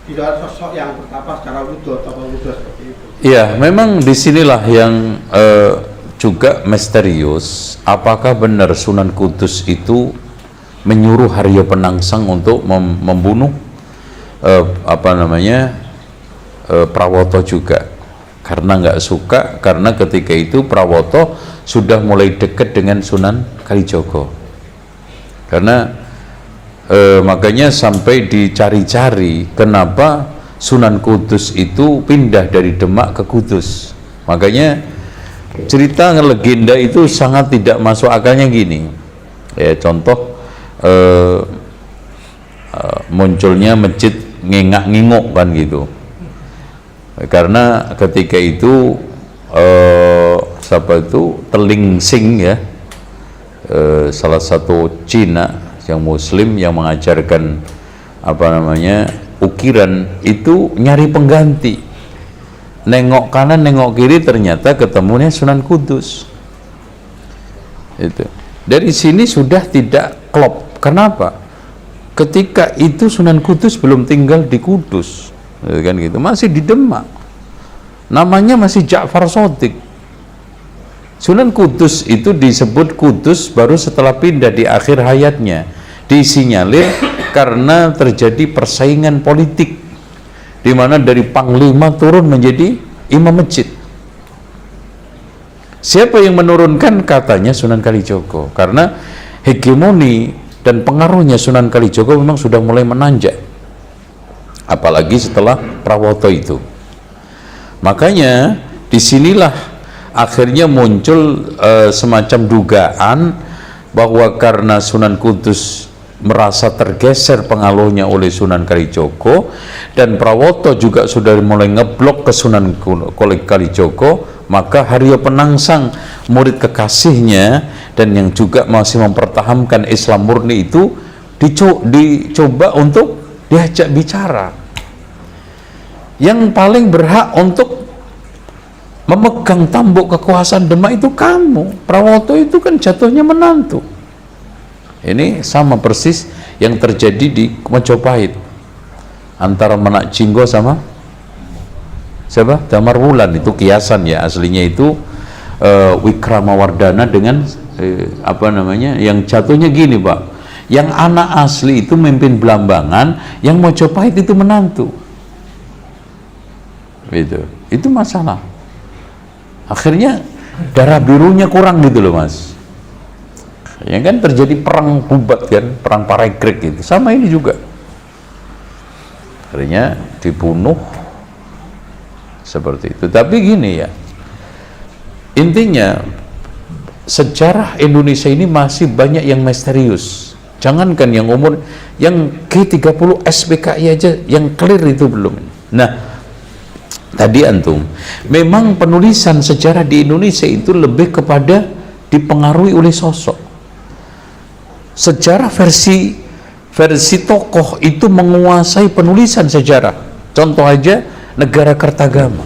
tidak ada sosok yang bertapa secara wudhu atau wudhu seperti itu? Iya, memang disinilah yang juga misterius. Apakah benar Sunan Kudus itu menyuruh Haryo Penangsang untuk membunuh Prawoto juga, karena nggak suka, karena ketika itu Prawoto sudah mulai dekat dengan Sunan Kalijogo. Karena makanya sampai dicari-cari kenapa Sunan Kudus itu pindah dari Demak ke Kudus. Makanya cerita legenda itu sangat tidak masuk akalnya gini ya, contoh munculnya masjid ngengak-nginguk kan gitu, karena ketika itu siapa itu Telingsing ya, salah satu Cina yang Muslim yang mengajarkan ukiran itu nyari pengganti, nengok kanan nengok kiri, ternyata ketemunya Sunan Kudus. Itu dari sini sudah tidak klop. Kenapa? Ketika itu Sunan Kudus belum tinggal di Kudus, kan gitu, masih di Demak, namanya masih Ja'far Shadiq. Sunan Kudus itu disebut Kudus baru setelah pindah di akhir hayatnya, disinyalir karena terjadi persaingan politik di mana dari panglima turun menjadi imam masjid. Siapa yang menurunkan? Katanya Sunan Kalijogo, karena hegemoni dan pengaruhnya Sunan Kalijogo memang sudah mulai menanjak, apalagi setelah Prawoto itu. Makanya disinilah akhirnya muncul semacam dugaan bahwa karena Sunan Kudus merasa tergeser pengaruhnya oleh Sunan Kalijogo dan Prawoto juga sudah mulai ngeblok ke Sunan Kalijogo, maka Haryo Penangsang, murid kekasihnya dan yang juga masih mempertahankan Islam murni itu dicoba untuk diajak bicara. Yang paling berhak untuk memegang tampuk kekuasaan Demak itu kamu. Prawoto itu kan jatuhnya menantu. Ini sama persis yang terjadi di Majapahit antara Menak Jinggo sama siapa? Damar Wulan. Itu kiasan ya, aslinya itu Wikramawardhana dengan apa namanya, yang jatuhnya gini Pak, yang anak asli itu memimpin Blambangan, yang Majapahit itu menantu. Itu masalah. Akhirnya darah birunya kurang gitu loh Mas. Ya kan terjadi perang Bubat kan, perang Paregreg gitu. Sama ini juga. Akhirnya dibunuh seperti itu. Tapi gini ya, intinya sejarah Indonesia ini masih banyak yang misterius. Jangankan yang umur yang G30 SPKI aja yang clear itu belum. Nah, tadi antum, memang penulisan sejarah di Indonesia itu lebih kepada dipengaruhi oleh sosok. Sejarah versi tokoh itu menguasai penulisan sejarah. Contoh aja Negara Kertagama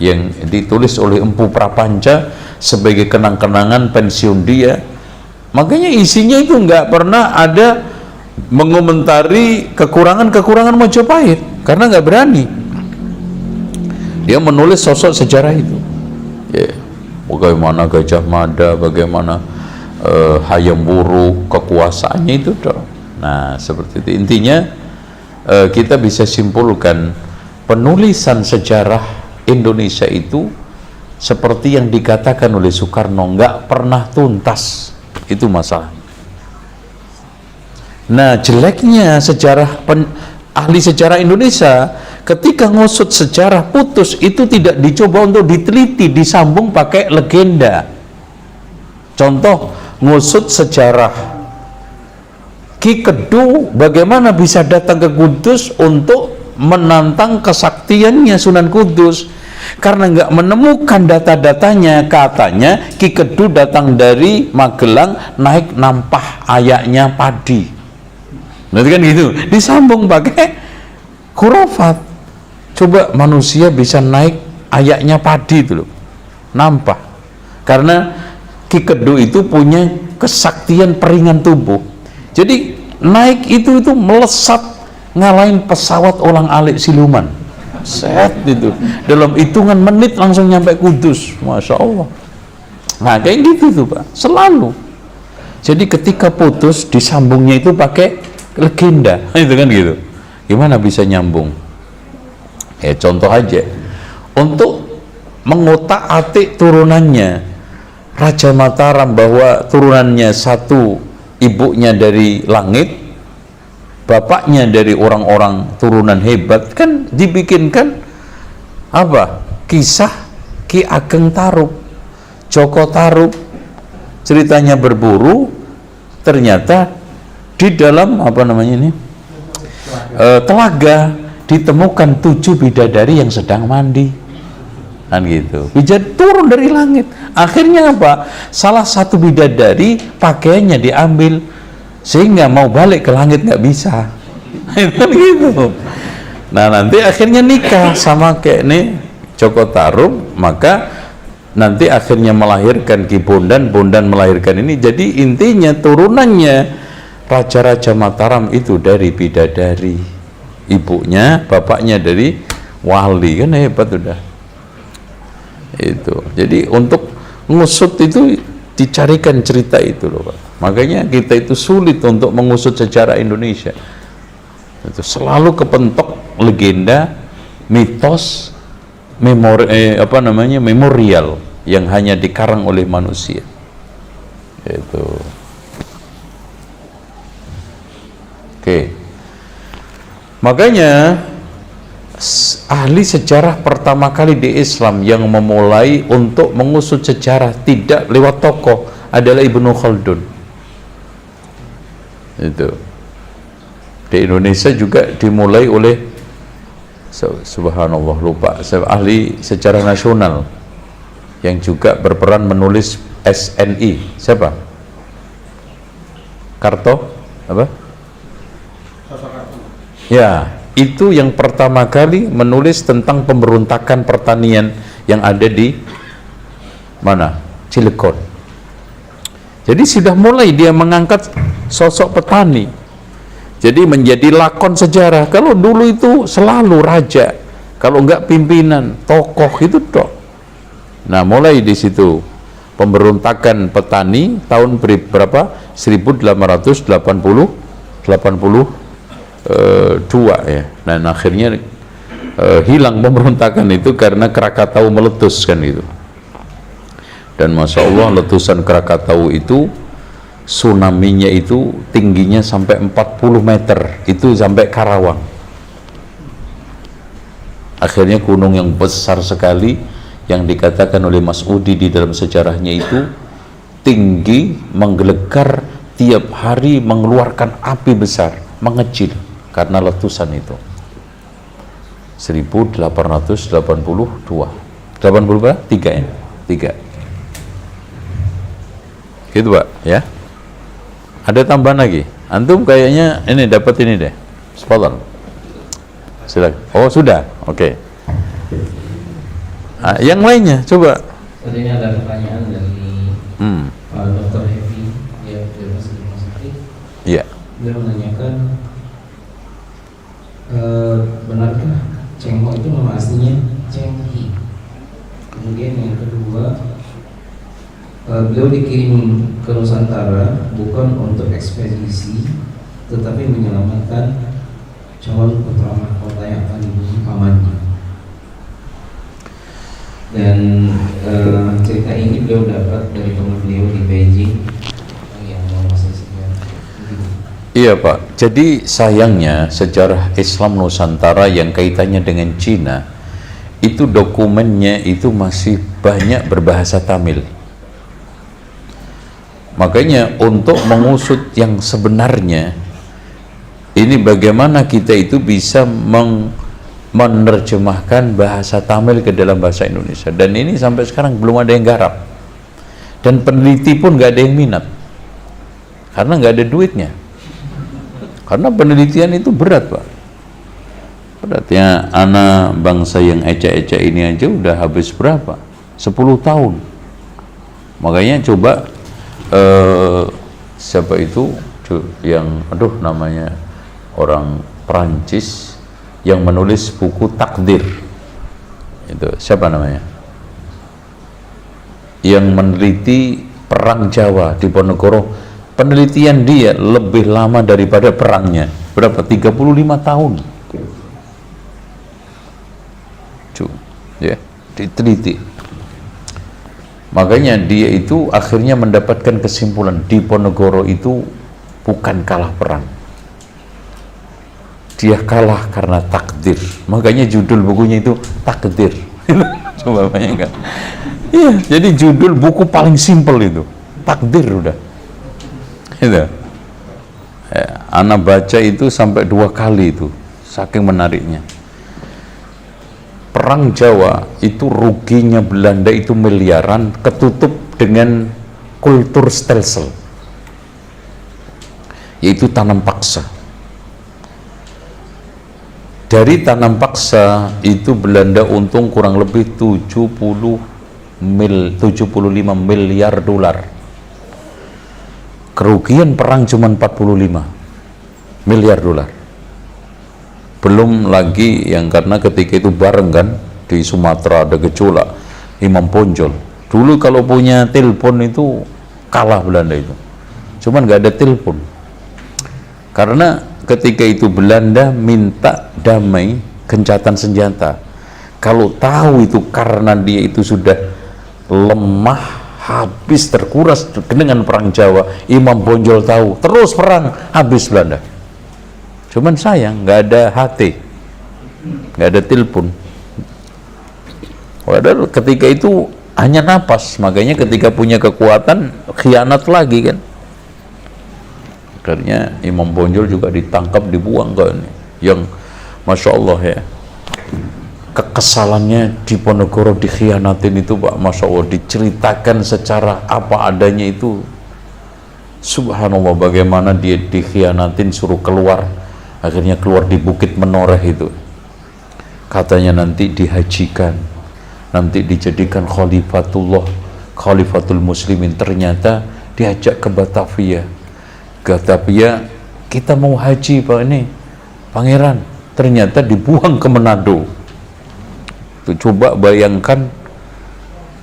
yang ditulis oleh Empu Prapanca sebagai kenang-kenangan pensiun dia. Makanya isinya itu nggak pernah ada mengomentari kekurangan-kekurangan Majapahit karena nggak berani. Dia menulis sosok sejarah itu. Ya, bagaimana Gajah Mada, bagaimana Hayam Wuruk, kekuasaannya itu dong. Nah, seperti itu. Intinya kita bisa simpulkan penulisan sejarah Indonesia itu seperti yang dikatakan oleh Soekarno, nggak pernah tuntas. Itu masalah. Nah, jeleknya ahli sejarah Indonesia ketika ngusut sejarah putus itu tidak dicoba untuk diteliti, disambung pakai legenda. Contoh, ngusut sejarah Ki Kedu bagaimana bisa datang ke Kudus untuk menantang kesaktiannya Sunan Kudus, karena nggak menemukan data-datanya. Katanya Ki Kedu datang dari Magelang naik nampah ayaknya padi. Berarti kan gitu, disambung pakai khurafat. Coba manusia bisa naik ayaknya padi itu loh, nampah, karena Ki Kedu itu punya kesaktian peringan tubuh. Jadi naik itu melesat ngalahin pesawat ulang-alik siluman. Set itu dalam hitungan menit langsung nyampe Kudus. Masya Allah. Nah kayak gitu tuh Pak, selalu. Jadi ketika putus disambungnya itu pakai legenda. Itu kan gitu. Gimana bisa nyambung? Ya contoh aja, untuk mengotak-atik turunannya Raja Mataram, bahwa turunannya satu ibunya dari langit, bapaknya dari orang-orang turunan hebat, kan dibikinkan apa? Kisah Ki Ageng Tarub, Joko Tarub, ceritanya berburu, ternyata di dalam apa namanya ini telaga ditemukan 7 bidadari yang sedang mandi. Kan gitu, bidadari turun dari langit. Akhirnya apa? Salah satu bidadari pakaiannya diambil sehingga mau balik ke langit nggak bisa. Kan gitu. Nah nanti akhirnya nikah sama kayak nih Joko Tarub, maka nanti akhirnya melahirkan Ki Bondan, Bondan melahirkan ini. Jadi intinya turunannya Raja-Raja Mataram itu dari bidadari, ibunya, bapaknya dari wali. Kan hebat udah. Itu. Jadi untuk ngusut itu dicarikan cerita itu loh Pak. Makanya kita itu sulit untuk mengusut sejarah Indonesia. Itu selalu kepentok legenda, mitos, memorial yang hanya dikarang oleh manusia. Itu. Oke. Makanya ahli sejarah pertama kali di Islam yang memulai untuk mengusut sejarah tidak lewat tokoh adalah Ibnu Khaldun. Itu. Di Indonesia juga dimulai oleh subhanallah lupa ahli sejarah nasional yang juga berperan menulis SNI. Siapa? Karto? Apa? Ya, itu yang pertama kali menulis tentang pemberontakan pertanian yang ada di mana? Cilegon. Jadi sudah mulai dia mengangkat sosok petani. Jadi menjadi lakon sejarah. Kalau dulu itu selalu raja, kalau enggak pimpinan, tokoh itu dok. Nah, mulai di situ pemberontakan petani tahun berapa? 1882 ya. Dan akhirnya hilang pemberontakan itu karena Krakatau meletus kan itu. Dan Masya Allah letusan Krakatau itu tsunami-nya itu tingginya sampai 40 meter, itu sampai Karawang. Akhirnya gunung yang besar sekali yang dikatakan oleh Mas Udi di dalam sejarahnya itu tinggi, menggelegar, tiap hari mengeluarkan api besar, mengecil karena letusan itu. 1882 80 berapa? 3 ya? 3 gitu Pak ya. Ada tambahan lagi? Antum kayaknya ini dapat ini deh. Sepadan. Silakan. Oh sudah, oke. Yang lainnya coba. Tadi ini ada pertanyaan dari Dr. Hevi ya dari Rumah Sakit. Iya. Dia menanyakan benarkah Cheng Ho itu nama aslinya Cheng Hi? Kemudian yang kedua, beliau dikirim ke Nusantara bukan untuk ekspedisi, tetapi menyelamatkan calon putra mahkota yang akan dibunuh pamannya. Dan cerita ini beliau dapat dari teman beliau di Beijing yang menguasai sejarah. Iya Pak. Jadi sayangnya sejarah Islam Nusantara yang kaitannya dengan Cina itu dokumennya itu masih banyak berbahasa Tamil. Makanya untuk mengusut yang sebenarnya ini bagaimana kita itu bisa menerjemahkan bahasa Tamil ke dalam bahasa Indonesia, dan ini sampai sekarang belum ada yang garap, dan peneliti pun nggak ada yang minat karena nggak ada duitnya, karena penelitian itu berat Pak, berat ya. Anak bangsa yang ecek-ecek ini aja udah habis berapa? 10 tahun. Makanya coba siapa itu yang namanya orang Perancis yang menulis buku Takdir, itu siapa namanya, yang meneliti perang Jawa di Ponorogo. Penelitian dia lebih lama daripada perangnya. Berapa? 35 tahun ya diteliti. Makanya dia itu akhirnya mendapatkan kesimpulan di Ponorogo itu bukan kalah perang, dia kalah karena takdir. Makanya judul bukunya itu Takdir. Coba bayangkan ya, jadi judul buku paling simpel itu Takdir udah itu ya, anak baca itu sampai 2 kali itu saking menariknya. Perang Jawa itu ruginya Belanda itu miliaran, ketutup dengan kultur stelsel, yaitu tanam paksa. Dari tanam paksa itu Belanda untung kurang lebih 75 miliar dolar. Kerugian perang cuma 45 miliar dolar. Belum lagi yang karena ketika itu bareng kan di Sumatera ada gejolak Imam Ponjol, Dulu kalau punya telepon itu kalah Belanda itu, cuman nggak ada telepon. Karena ketika itu Belanda minta damai, gencatan senjata. Kalau tahu itu karena dia itu sudah lemah, habis, terkuras dengan perang Jawa, Imam Bonjol tahu, terus perang, habis Belanda. Cuman sayang nggak ada HT, nggak ada telepon. Padahal ketika itu hanya napas, makanya ketika punya kekuatan khianat lagi kan. Akhirnya Imam Bonjol juga ditangkap, dibuang kan, yang Masya Allah ya, kekesalannya di Ponorogo dikhianatin itu Pak, Masya Allah, diceritakan secara apa adanya itu. Subhanallah, bagaimana dia dikhianatin, suruh keluar, akhirnya keluar di Bukit Menoreh itu, katanya nanti dihajikan, nanti dijadikan khalifatul muslimin. Ternyata diajak ke Batavia, kita mau haji Pak, ini pangeran, ternyata dibuang ke Manado. Tuh, coba bayangkan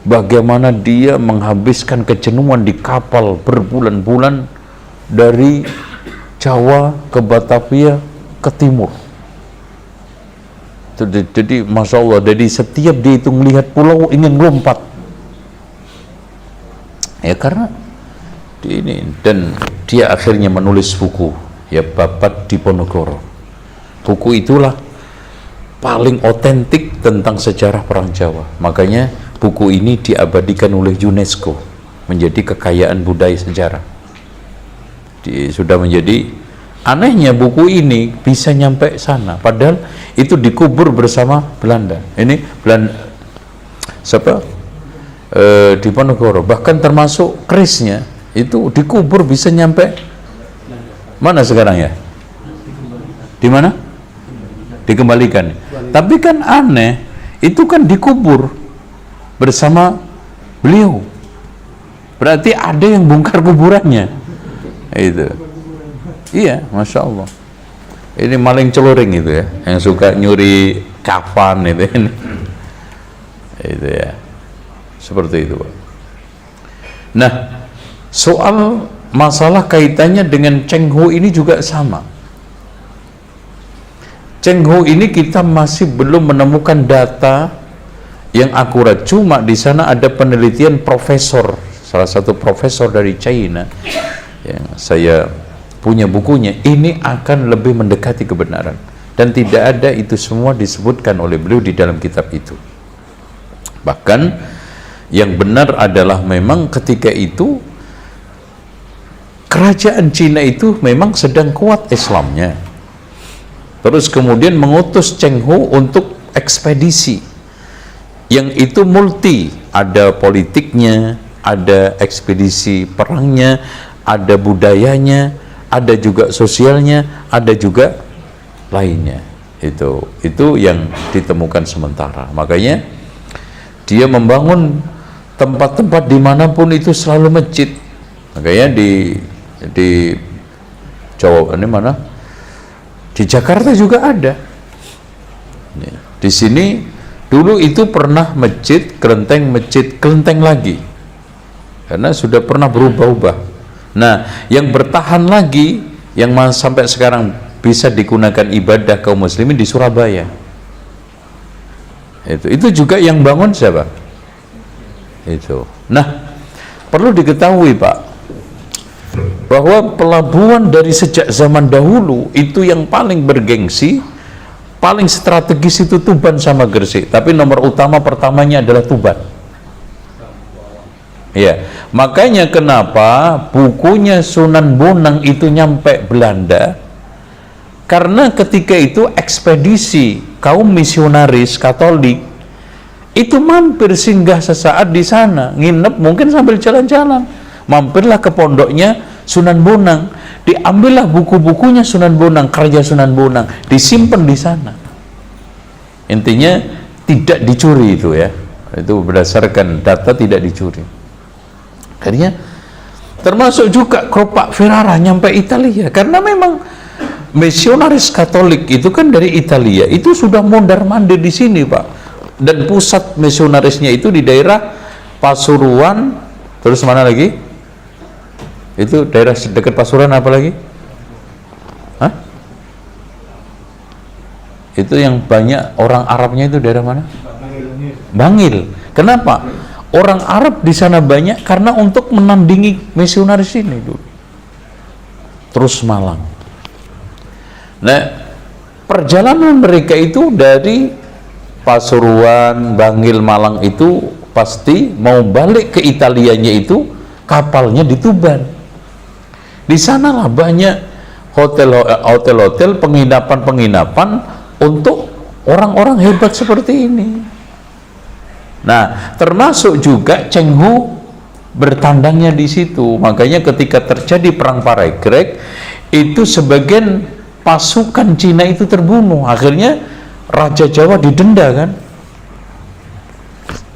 bagaimana dia menghabiskan kejenuhan di kapal berbulan-bulan dari Jawa ke Batavia ke timur. Jadi Masya Allah, jadi setiap dia itu melihat pulau ingin lompat ya, karena ini. Dan dia akhirnya menulis buku ya, Babat di Ponorogo. Buku itulah paling otentik tentang sejarah perang Jawa. Makanya buku ini diabadikan oleh UNESCO menjadi kekayaan budaya sejarah. Sudah menjadi, anehnya buku ini bisa nyampe sana, padahal itu dikubur bersama Belanda. Ini Belanda siapa? Di Ponorogo, bahkan termasuk kerisnya itu dikubur bisa nyampe mana sekarang ya? Di mana? Dikembalikan. Tapi kan aneh, itu kan dikubur bersama beliau, berarti ada yang bongkar kuburannya itu. Iya, Masya Allah, ini maling celuring itu ya, yang suka nyuri kafan itu itu ya, seperti itu Pak. Nah, soal masalah kaitannya dengan Cheng Ho ini juga sama. Cheng Ho ini kita masih belum menemukan data yang akurat, cuma di sana ada penelitian profesor, salah satu profesor dari China yang saya punya bukunya, ini akan lebih mendekati kebenaran, dan tidak ada itu semua disebutkan oleh beliau di dalam kitab itu. Bahkan yang benar adalah memang ketika itu kerajaan Cina itu memang sedang kuat Islamnya, terus kemudian mengutus Cheng Ho untuk ekspedisi yang itu multi, ada politiknya, ada ekspedisi perangnya, ada budayanya, ada juga sosialnya, ada juga lainnya. Itu yang ditemukan sementara. Makanya dia membangun tempat-tempat dimanapun itu selalu masjid. Makanya di Jawa ini mana? Di Jakarta juga ada. Di sini dulu itu pernah masjid kelenteng lagi, karena sudah pernah berubah-ubah. Nah, yang bertahan lagi, yang sampai sekarang bisa digunakan ibadah kaum muslimin di Surabaya. Itu juga yang bangun siapa? Itu. Nah, perlu diketahui Pak, bahwa pelabuhan dari sejak zaman dahulu itu yang paling bergengsi, paling strategis itu Tuban sama Gresik, tapi nomor utama pertamanya adalah Tuban. Ya, makanya kenapa bukunya Sunan Bonang itu nyampe Belanda, karena ketika itu ekspedisi kaum misionaris Katolik itu mampir singgah sesaat di sana, nginep mungkin sambil jalan-jalan, mampirlah ke pondoknya Sunan Bonang, diambillah buku-bukunya Sunan Bonang, karya Sunan Bonang, disimpan di sana. Intinya tidak dicuri itu ya, itu berdasarkan data tidak dicuri. Akhirnya termasuk juga Keropak Ferrara nyampe Italia, karena memang misionaris Katolik itu kan dari Italia, itu sudah mondar-mandir di sini Pak, dan pusat misionarisnya itu di daerah Pasuruan, terus mana lagi? Itu daerah dekat Pasuruan apa lagi? Hah? Itu yang banyak orang Arabnya itu daerah mana? Bangil. Kenapa? Orang Arab di sana banyak karena untuk menandingi misionaris ini dulu. Terus Malang. Nah, perjalanan mereka itu dari Pasuruan, Bangil, Malang itu pasti mau balik ke Italianya itu kapalnya di Tuban. Di sanalah banyak hotel-hotel, penginapan-penginapan untuk orang-orang hebat seperti ini. Nah, termasuk juga Cheng Hu bertandangnya di situ. Makanya ketika terjadi perang Paregrek, itu sebagian pasukan Cina itu terbunuh. Akhirnya Raja Jawa didenda kan,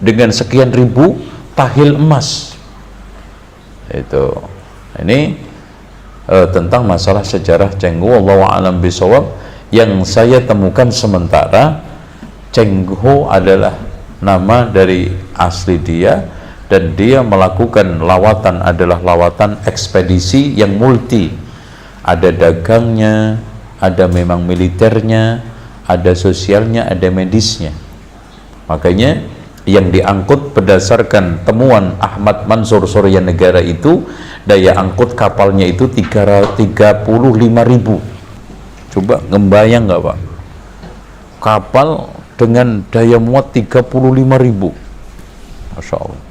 dengan sekian ribu tahil emas. Itu. Ini tentang masalah sejarah Cheng Hu. Wallahu a'lam bishawab. Yang saya temukan sementara, Cheng Hu adalah nama dari asli dia, dan dia melakukan lawatan adalah lawatan ekspedisi yang multi. Ada dagangnya, ada memang militernya, ada sosialnya, ada medisnya. Makanya yang diangkut berdasarkan temuan Ahmad Mansur Suryanegara itu, daya angkut kapalnya itu 35.000. Coba ngembayang nggak Pak? Kapal dengan daya muat 35.000. Masya Allah.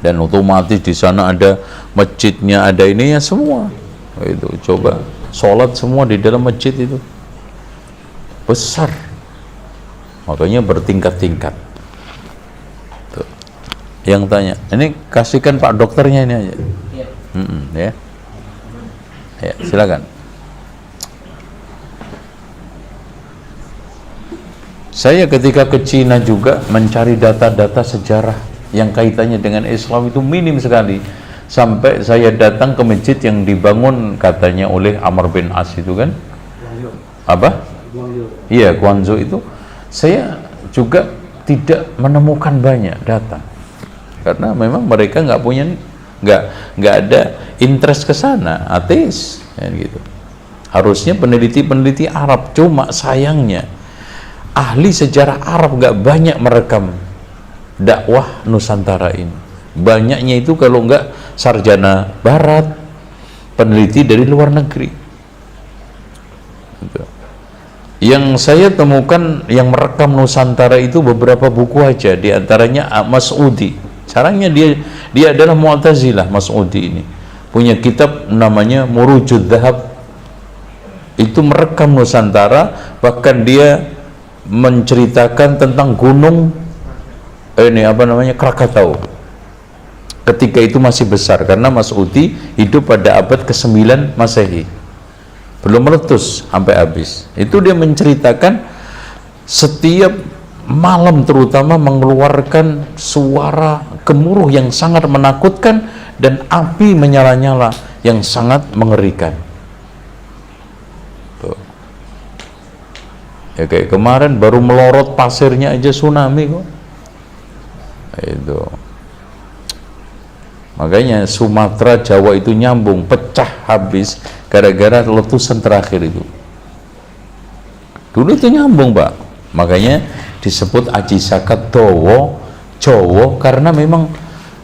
Dan otomatis di sana ada masjidnya, ada ininya semua. Itu coba sholat semua di dalam masjid itu besar. Makanya bertingkat-tingkat. Tuh. Yang tanya, ini kasihkan Pak dokternya ini aja. Ya. Ya, silakan. Saya ketika ke Cina juga mencari data-data sejarah yang kaitannya dengan Islam itu minim sekali. Sampai saya datang ke masjid yang dibangun katanya oleh Amr bin As itu kan? Apa? Iya, Guangzhou itu. Saya juga tidak menemukan banyak data. Karena memang mereka nggak punya, nggak ada interest ke sana, ateis ya gitu. Harusnya peneliti-peneliti Arab, cuma sayangnya ahli sejarah Arab nggak banyak merekam dakwah Nusantara ini. Banyaknya itu kalau nggak sarjana barat, peneliti dari luar negeri. Gitu. Yang saya temukan yang merekam Nusantara itu beberapa buku aja, diantaranya Mas'udi. Caranya dia adalah Mu'tazilah. Mas'udi ini punya kitab namanya Murujud Dhahab, itu merekam Nusantara, bahkan dia menceritakan tentang gunung ini apa namanya Krakatau ketika itu masih besar, karena Mas'udi hidup pada abad ke-9 Masehi, belum meletus sampai habis. Itu dia menceritakan setiap malam terutama mengeluarkan suara gemuruh yang sangat menakutkan dan api menyala-nyala yang sangat mengerikan. Ya kayak kemarin baru melorot pasirnya aja tsunami kok. Itu. Makanya Sumatera, Jawa itu nyambung, pecah habis gara-gara letusan terakhir itu. Dulu itu nyambung, Pak. Makanya disebut Aji Sakat Dowo, Jowo, karena memang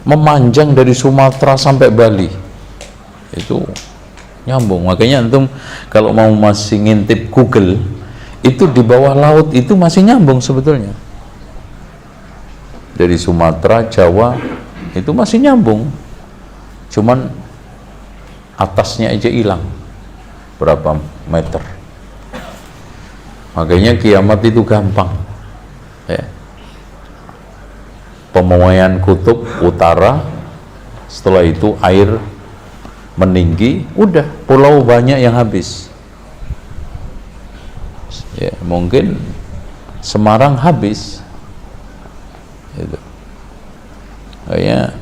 memanjang dari Sumatera sampai Bali. Itu nyambung. Makanya antum kalau mau masih ngintip Google, itu di bawah laut itu masih nyambung sebetulnya. Dari Sumatera, Jawa itu masih nyambung, cuman atasnya aja hilang berapa meter. Makanya kiamat itu gampang ya. Pemujaan kutub utara, setelah itu air meninggi, udah pulau banyak yang habis ya. Mungkin Semarang habis itu. Kayak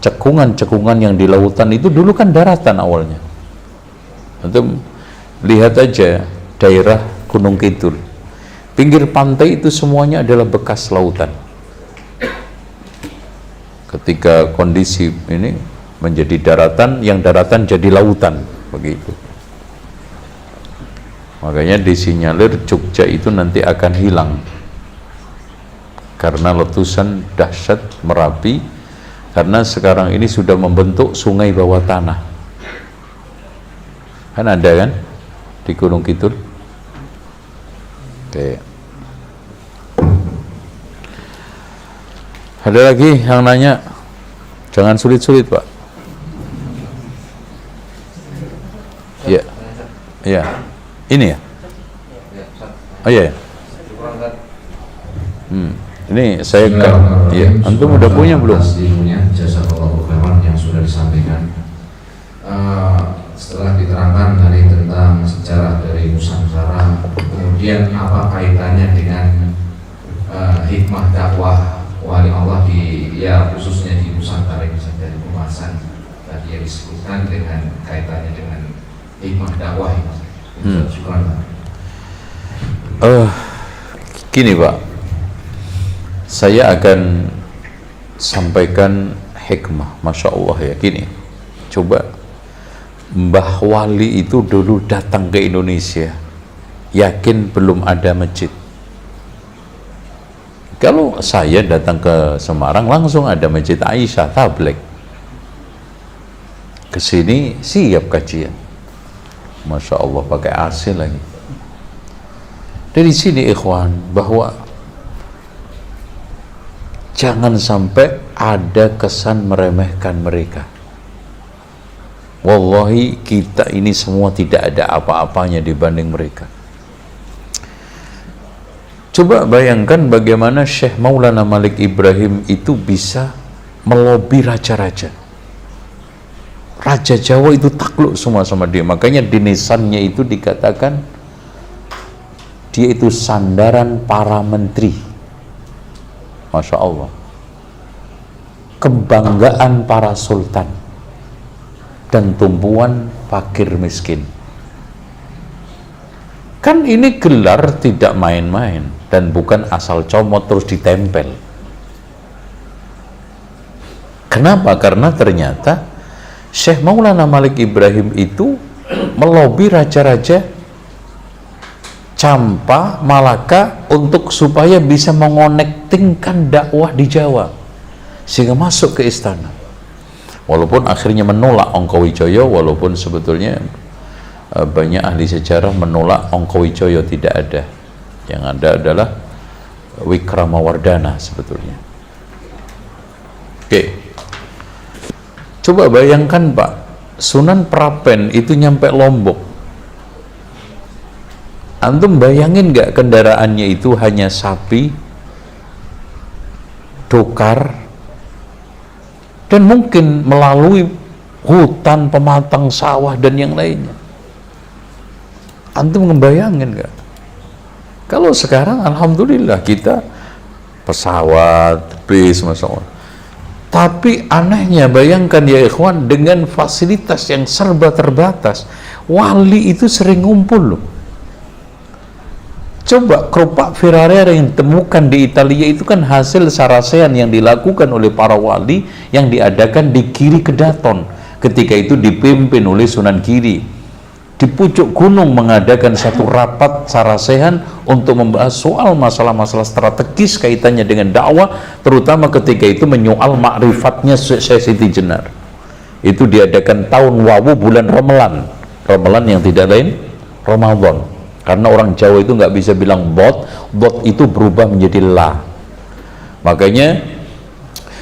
cekungan-cekungan yang di lautan itu dulu kan daratan awalnya. Untuk lihat aja daerah Gunung Kidul, pinggir pantai itu semuanya adalah bekas lautan. ketika kondisi ini menjadi daratan, yang daratan jadi lautan, begitu. Makanya disinyalir Jogja itu nanti akan hilang karena letusan dahsyat Merapi, karena sekarang ini sudah membentuk sungai bawah tanah. Kan ada kan di Gunung Kidul. Oke. Ada lagi yang nanya? Jangan sulit-sulit, Pak. Ya. Ya. Ini ya? Oh iya. Ini saya ya. Antum udah punya belum? Jazakallahu khairan yang sudah disampaikan. Setelah diterangkan tadi tentang sejarah dari Nusantara, kemudian apa kaitannya dengan hikmah dakwah wali Allah di, ya khususnya di Nusantara ini dari pembahasan tadi yang disebutkan dengan kaitannya dengan hikmah dakwah ini. Gini Pak, saya akan sampaikan hikmah, Masya Allah ya. Gini, coba Mbah Wali itu dulu datang ke Indonesia, yakin belum ada masjid. Kalau saya datang ke Semarang langsung ada Masjid Aisyah Tablek. Kesini siap kajian, Masya Allah, pakai AC lagi. Dari sini ikhwan, bahwa jangan sampai ada kesan meremehkan mereka. Wallahi kita ini semua tidak ada apa-apanya dibanding mereka. Coba bayangkan bagaimana Syekh Maulana Malik Ibrahim itu bisa melobi raja-raja. Raja Jawa itu takluk semua sama dia. Makanya di nisannya itu dikatakan dia itu sandaran para menteri. Masya Allah. Kebanggaan para sultan dan tumpuan fakir miskin. Kan ini gelar tidak main-main dan bukan asal comot terus ditempel. Kenapa? Karena ternyata Syekh Maulana Malik Ibrahim itu melobi raja-raja Campa, Malaka untuk supaya bisa mengonektingkan dakwah di Jawa sehingga masuk ke istana. Walaupun akhirnya menolak Ongkowijoyo, walaupun sebetulnya banyak ahli sejarah menolak Ongkowijoyo, tidak ada. Yang ada adalah Wikramawardhana sebetulnya. Oke. Coba bayangkan Pak, Sunan Prapen itu nyampe Lombok. Antum bayangin nggak kendaraannya itu hanya sapi, dokar, dan mungkin melalui hutan, pematang sawah dan yang lainnya. Antum ngebayangin nggak? Kalau sekarang alhamdulillah kita pesawat, bis, Masya Allah. Tapi anehnya bayangkan ya ikhwan, dengan fasilitas yang serba terbatas, wali itu sering ngumpul loh. Coba kerupak Ferrari yang ditemukan di Italia itu kan hasil sarasean yang dilakukan oleh para wali yang diadakan di Giri Kedaton. Ketika itu dipimpin oleh Sunan Giri. Di pucuk gunung mengadakan satu rapat sarasehan untuk membahas soal masalah-masalah strategis kaitannya dengan dakwah, terutama ketika itu menyoal makrifatnya Syekh Siti Jenar. Itu diadakan tahun Wawu bulan Ramelan. Ramelan yang tidak lain Ramadan. Karena orang Jawa itu nggak bisa bilang bot itu berubah menjadi la. Makanya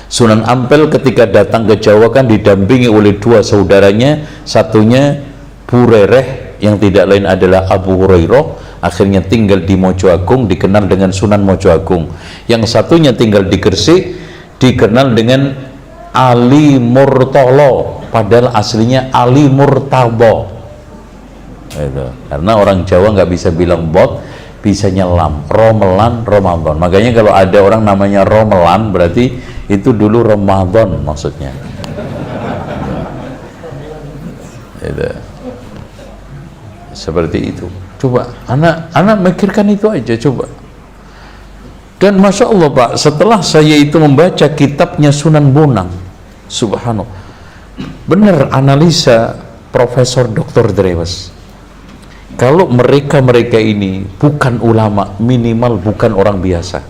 Sunan Ampel ketika datang ke Jawa kan didampingi oleh dua saudaranya, satunya Burereh yang tidak lain adalah Abu Hurairah, akhirnya tinggal di Mojo Agung, dikenal dengan Sunan Mojo Agung. Yang satunya tinggal di Gresik, dikenal dengan Ali Murtolo, padahal aslinya Ali Murtabo. Itu. Karena orang Jawa nggak bisa bilang bot, bisa nyelam. Romelan, Ramadan. Makanya kalau ada orang namanya Romelan, berarti itu dulu Ramadan maksudnya. Itu. Seperti itu. Coba, anak mikirkan itu aja coba. Dan Masya Allah Pak, setelah saya itu membaca kitabnya Sunan Bonang, subhanallah, benar analisa Profesor Dr. Drewes, kalau mereka ini bukan ulama, minimal bukan orang biasa.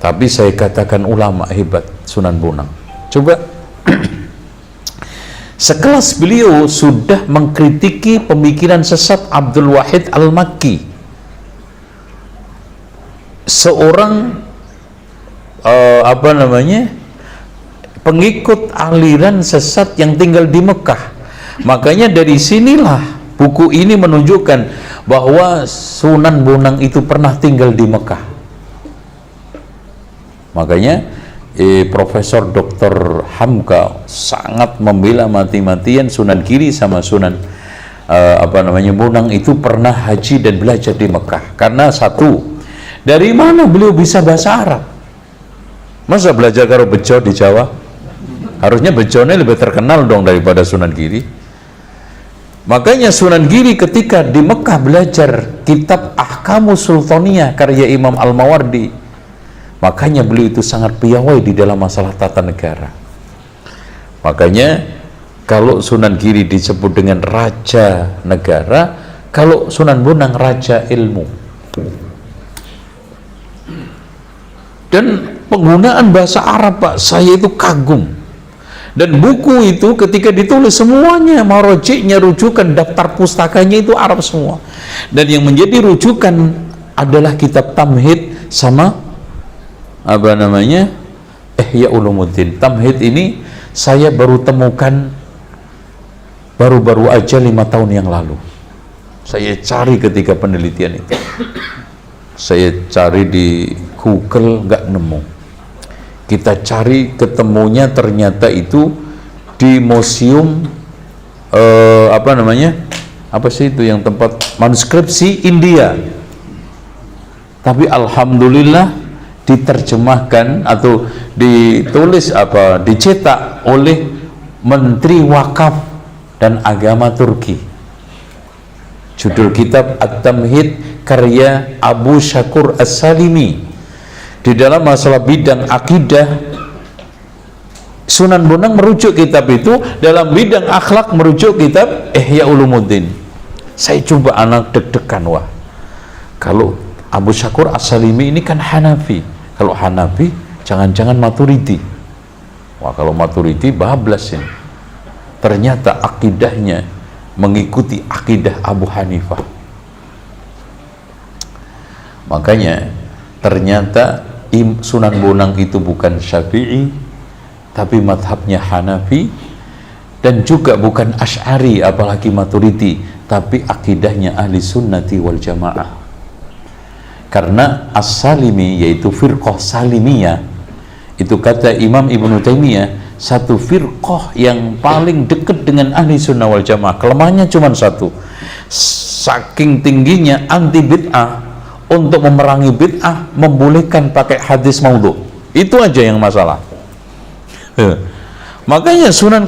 Tapi saya katakan ulama hebat, Sunan Bonang. Coba sekelas beliau sudah mengkritiki pemikiran sesat Abdul Wahid Al-Makki, seorang pengikut aliran sesat yang tinggal di Mekah. Makanya dari sinilah buku ini menunjukkan bahwa Sunan Bonang itu pernah tinggal di Mekah. Makanya Profesor Dr. Hamka sangat membela mati-matian Sunan Giri sama Sunan Bonang itu pernah haji dan belajar di Mekah. Karena satu, dari mana beliau bisa bahasa Arab? Masa belajar karo bejo di Jawa? Harusnya bejonya lebih terkenal dong daripada Sunan Giri. Makanya Sunan Giri ketika di Mekah belajar kitab Ahkamus Sultaniyah karya Imam Al-Mawardi, makanya beliau itu sangat piawai di dalam masalah tata negara. Makanya kalau Sunan Giri disebut dengan raja negara, kalau Sunan Bonang raja ilmu. Dan penggunaan bahasa Arab Pak, saya itu kagum. Dan buku itu ketika ditulis semuanya marojiknya, rujukan daftar pustakanya itu Arab semua. Dan yang menjadi rujukan adalah kitab Tamhid sama Ihya Ulumuddin. Tamhid ini saya baru temukan baru-baru aja 5 tahun yang lalu. Saya cari ketika penelitian itu, saya cari di Google nggak nemu. Kita cari, ketemunya ternyata itu di museum apa sih itu yang tempat manuskripsi India. Tapi alhamdulillah diterjemahkan atau ditulis dicetak oleh Menteri Wakaf dan Agama Turki. Judul kitab At-Tamhid karya Abu Syakur As-Salimi. Di dalam masalah bidang akidah, Sunan Bonang merujuk kitab itu, dalam bidang akhlak merujuk kitab Ihya Ulumuddin. Saya coba anak deg-degan, wah, kalau Abu Syakur As-Salimi ini kan Hanafi, kalau Hanafi jangan-jangan Maturidi. Wah, kalau Maturidi bablas ini. Ternyata akidahnya mengikuti akidah Abu Hanifah. Makanya ternyata Sunan Bonang itu bukan Syafi'i, tapi madhabnya Hanafi, dan juga bukan Asy'ari apalagi Maturidi, tapi akidahnya Ahli Sunnati wal Jamaah. Karena As-Salimi, yaitu firqah Salimiyah, itu kata Imam Ibnu Taimiyah, satu firqah yang paling dekat dengan Ahli Sunnah wal Jamaah. Kelemahannya cuma satu, saking tingginya anti bid'ah, untuk memerangi bid'ah membolehkan pakai hadis maudhu. Itu aja yang masalah. Makanya Sunan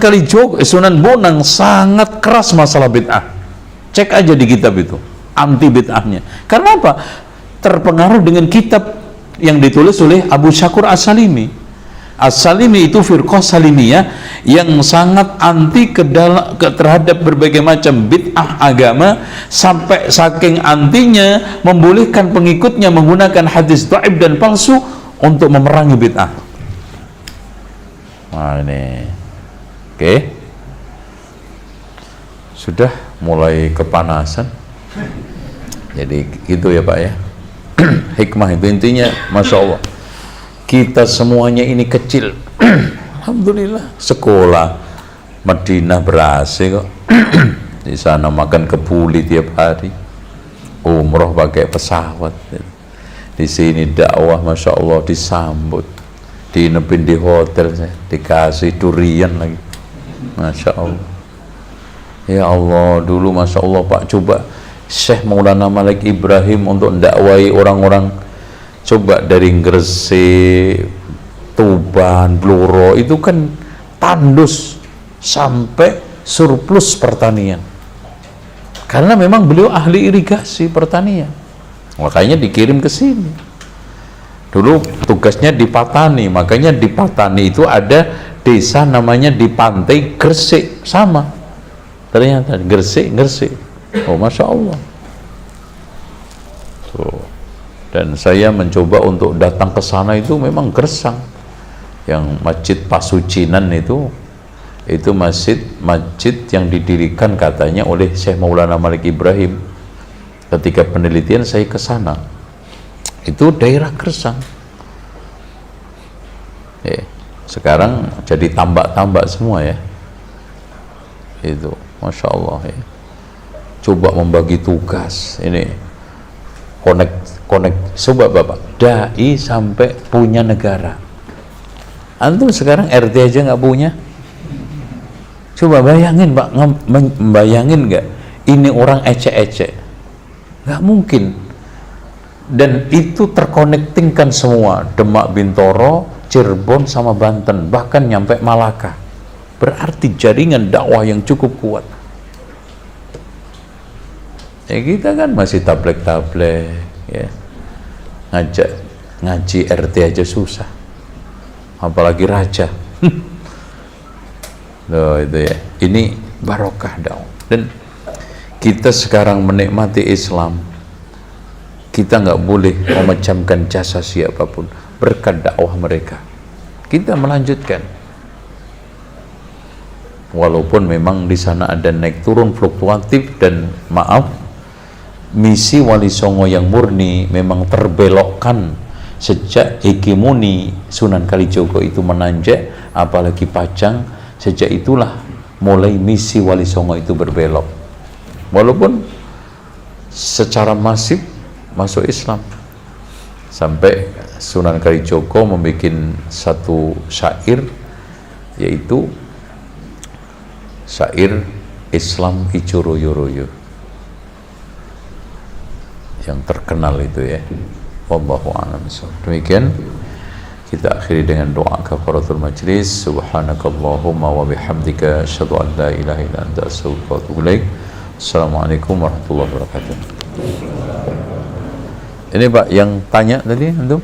Bonang sangat keras masalah bid'ah. Cek aja di kitab itu, anti bid'ahnya. Karena apa? Terpengaruh dengan kitab yang ditulis oleh Abu Syakur As-Salimi. As-Salimi itu firqah Salimiyah yang sangat anti terhadap berbagai macam bid'ah agama, sampai saking antinya membolehkan pengikutnya menggunakan hadis dhaif dan palsu untuk memerangi bid'ah. Nah ini, oke, sudah mulai kepanasan. Jadi gitu ya Pak ya. Hikmah itu intinya, Masya Allah, kita semuanya ini kecil. Alhamdulillah, sekolah Madinah berhasil kok. Di sana makan kebuli tiap hari, umroh pakai pesawat. Di sini dakwah, Masya Allah, disambut, dinepin di hotel, dikasih durian lagi, Masya Allah. Ya Allah, dulu Masya Allah Pak, coba Syekh Maulana Malik Ibrahim untuk mendakwai orang-orang, coba dari Gresik, Tuban, Bluro, itu kan tandus sampai surplus pertanian, karena memang beliau ahli irigasi pertanian, makanya dikirim ke sini. Dulu tugasnya di Patani, makanya di Patani itu ada desa namanya di Pantai Gresik, sama ternyata Gresik. Oh Masya Allah. Tuh. Dan saya mencoba untuk datang ke sana, itu memang gersang. Yang Masjid Pasucinan itu masjid yang didirikan katanya oleh Syekh Maulana Malik Ibrahim. Ketika penelitian saya ke sana, itu daerah gersang. Sekarang jadi tambak-tambak semua ya. Itu Masya Allah ya. Coba membagi tugas ini, connect. Coba Bapak, dai sampai punya negara. Antum sekarang RT aja nggak punya. Coba bayangin Pak, bayangin nggak? Ini orang ecek-ecek, nggak mungkin. Dan itu terkonektingkan semua, Demak, Bintoro, Cirebon sama Banten, bahkan nyampe Malaka. Berarti jaringan dakwah yang cukup kuat. Ya kita kan masih tablek ya. Ngajak ngaji RT aja susah, apalagi raja. Loh, itu ya. Ini barokah dakwah. Dan kita sekarang menikmati Islam, kita nggak boleh memecamkan jasa siapapun berkat dakwah mereka. Kita melanjutkan, walaupun memang di sana ada naik turun fluktuatif, dan maaf, misi Wali Songo yang murni memang terbelokkan sejak hegemoni Sunan Kalijogo itu menanjak, apalagi Pajang. Sejak itulah mulai misi Wali Songo itu berbelok, walaupun secara masif masuk Islam. Sampai Sunan Kalijogo membuat satu syair, yaitu syair Islam Ijo Royo-Royo yang terkenal itu ya. Wallahu a'lam bishawab. Demikian kita akhiri dengan doa kafaratul majlis. Subhanakallahumma wa bihamdika asyhadu an la ilaha illa anta astaghfiruka wa atubu ilaik. Assalamualaikum warahmatullahi wabarakatuh. Ini Pak yang tanya tadi antum?